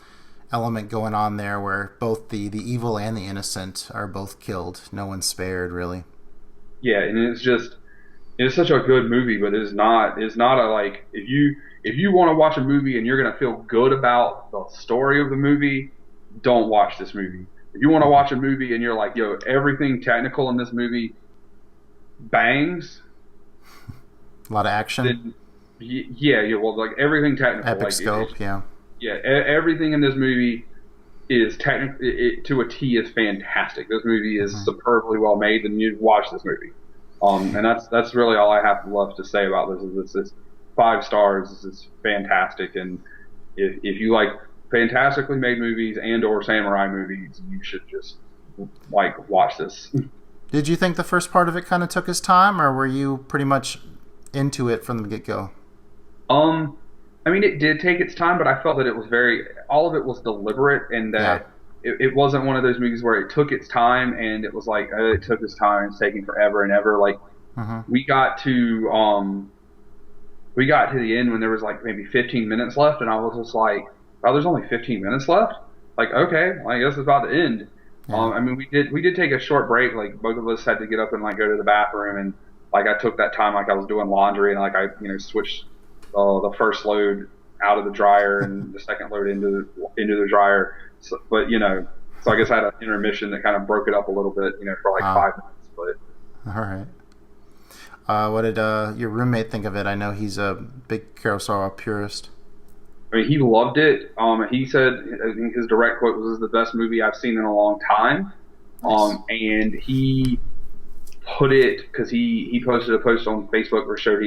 element going on there where both the evil and the innocent are both killed. No one's spared, really. Yeah, and it's such a good movie, but it's not a like if you want to watch a movie and you're gonna feel good about the story of the movie, don't watch this movie. If you want to watch a movie and you're like, yo, everything technical in this movie bangs, a lot of action. Well, like everything technical, epic scope, everything in this movie is to a T is fantastic. This movie is superbly well made, and you watch this movie. And that's really all I have left to say about this. Is this 5 stars? This is fantastic, and if you like fantastically made movies and or samurai movies, you should just watch this. Did you think the first part of it kind of took his time, or were you pretty much into it from the get-go? I mean, it did take its time, but I felt that it was all of it was deliberate, and that it wasn't one of those movies where it took its time and it was like, it took its time, it's taking forever and ever. Like, we got to the end when there was like maybe 15 minutes left, and I was just like, oh, there's only 15 minutes left? Like, okay, I guess it's about to end. I mean, we did take a short break. Like, both of us had to get up and like go to the bathroom, and like I took that time like I was doing laundry, and like I switched the first load out of the dryer and the second load into the dryer. So, but so I guess I had an intermission that kind of broke it up a little bit, for like 5 minutes. But all right. What did your roommate think of it? I know he's a big Kurosawa purist. I mean, he loved it. He said, I think his direct quote was, "This is the best movie I've seen in a long time." Nice. And he put it, because he posted a post on Facebook where showed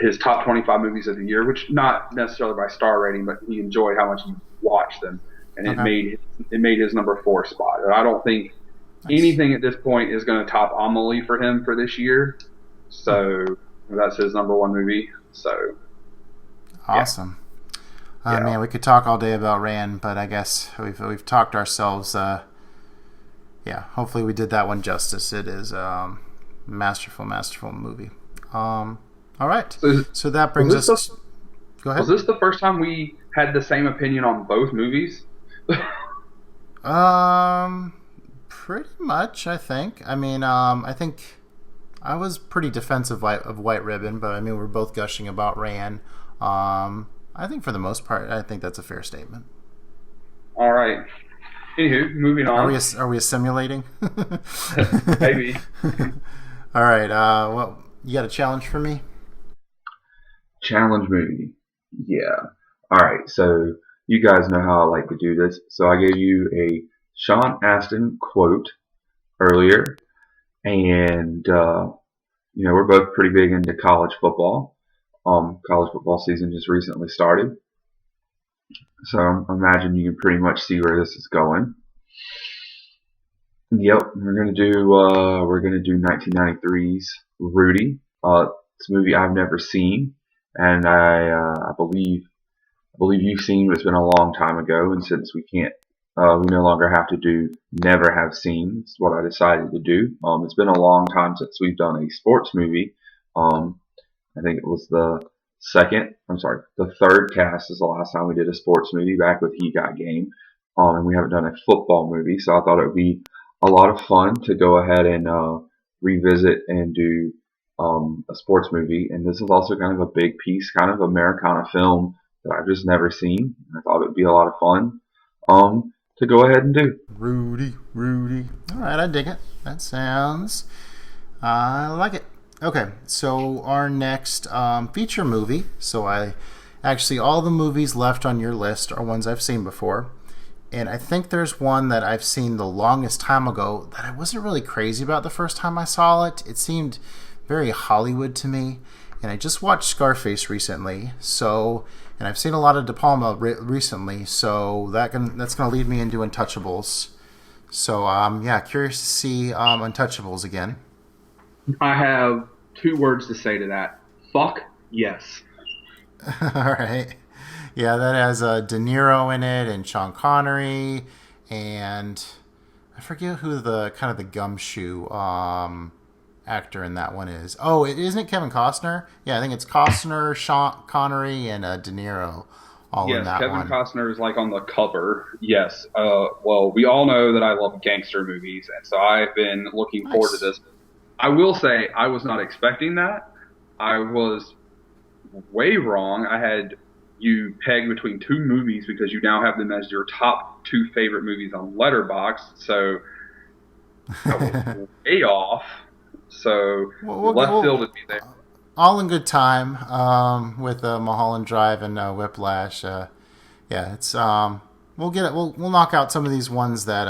his top 25 movies of the year, which not necessarily by star rating, but he enjoyed how much he watched them, and it made his number 4 spot. And I don't think anything at this point is going to top Amelie for him for this year. So that's his number 1 movie. So. Awesome. Man, we could talk all day about Rand, but I guess we've talked ourselves. Hopefully we did that one justice. It is masterful movie. All right. So that brings us. Go ahead. Was this the first time we had the same opinion on both movies? Pretty much, I think. I mean, I think I was pretty defensive of White Ribbon, but I mean, we're both gushing about Rand. I think for the most part, I think that's a fair statement. All right. Anywho, moving on. Are we assimilating? Maybe. All right. Well, you got a challenge for me? Challenge movie. Yeah. All right. So you guys know how I like to do this. So I gave you a Sean Astin quote earlier, and we're both pretty big into college football. College football season just recently started, so I imagine you can pretty much see where this is going. Yep, we're gonna do 1993's Rudy. It's a movie I've never seen, and I believe you've seen, but it's been a long time ago. And since we no longer have to do never have seen. It's what I decided to do. It's been a long time since we've done a sports movie. Um, I think it was the third cast is the last time we did a sports movie back with He Got Game. And we haven't done a football movie, so I thought it would be a lot of fun to go ahead and revisit and do a sports movie. And this is also kind of a big piece, kind of Americana film that I've just never seen. I thought it would be a lot of fun to go ahead and do. Rudy, Rudy. All right, I dig it. That sounds. I like it. Okay, so our next feature movie. So all the movies left on your list are ones I've seen before. And I think there's one that I've seen the longest time ago that I wasn't really crazy about the first time I saw it. It seemed very Hollywood to me. And I just watched Scarface recently, and I've seen a lot of De Palma recently, so that's going to lead me into Untouchables. So, curious to see Untouchables again. I have two words to say to that. Fuck yes. All right. Yeah, that has De Niro in it and Sean Connery, and I forget who the kind of the gumshoe actor in that one is. Oh, isn't it Kevin Costner? Yeah, I think it's Costner, Sean Connery, and De Niro all in that Kevin one. Costner is like on the cover. Yes. Well, we all know that I love gangster movies, and so I've been looking forward to this. I will say I was not expecting that. I was way wrong. I had you pegged between two movies because you now have them as your top two favorite movies on Letterboxd. So I was way off. So left field would be there. All in good time with Mulholland Drive and Whiplash. It's we'll get it. We'll knock out some of these ones that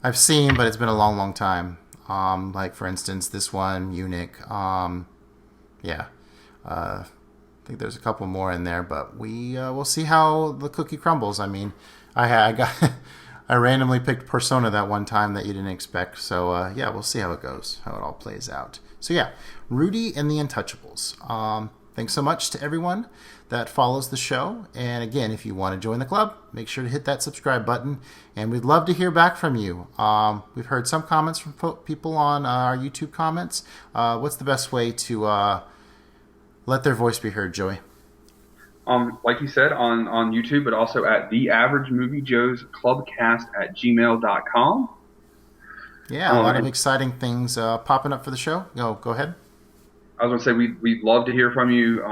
I've seen, but it's been a long, long time. Like for instance, this one, Munich. I think there's a couple more in there, but we'll see how the cookie crumbles. I mean, I randomly picked Persona that one time that you didn't expect. So we'll see how it goes, how it all plays out. So yeah, Rudy and the Untouchables. Thanks so much to everyone that follows the show. And again, if you want to join the club, make sure to hit that subscribe button. And we'd love to hear back from you. We've heard some comments from people on our YouTube comments. What's the best way to let their voice be heard, Joey? Like you said, on YouTube, but also at The Average Movie Joe's Clubcast at gmail.com. Yeah, a lot of exciting things popping up for the show. Go ahead. I was going to say, we'd love to hear from you.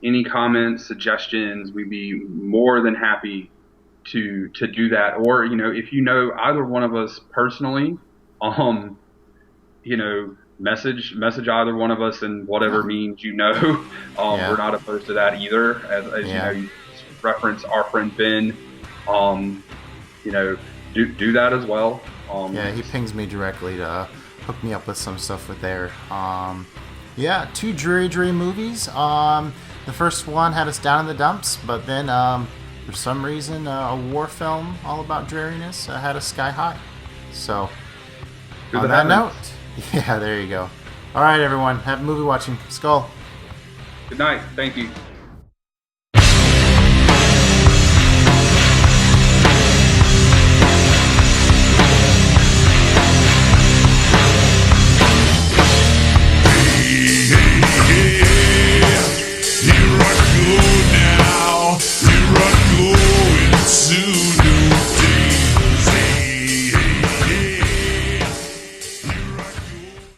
Any comments, suggestions, we'd be more than happy to do that. Or, if you know either one of us personally, message either one of us in whatever means We're not opposed to that either. As you reference our friend Ben, do that as well. He pings me directly to hook me up with some stuff with there. Two dreary movies. The first one had us down in the dumps, but then for some reason a war film all about dreariness had us sky high. So on that note, there you go. All right, everyone, have movie watching. Skull. Good night. Thank you.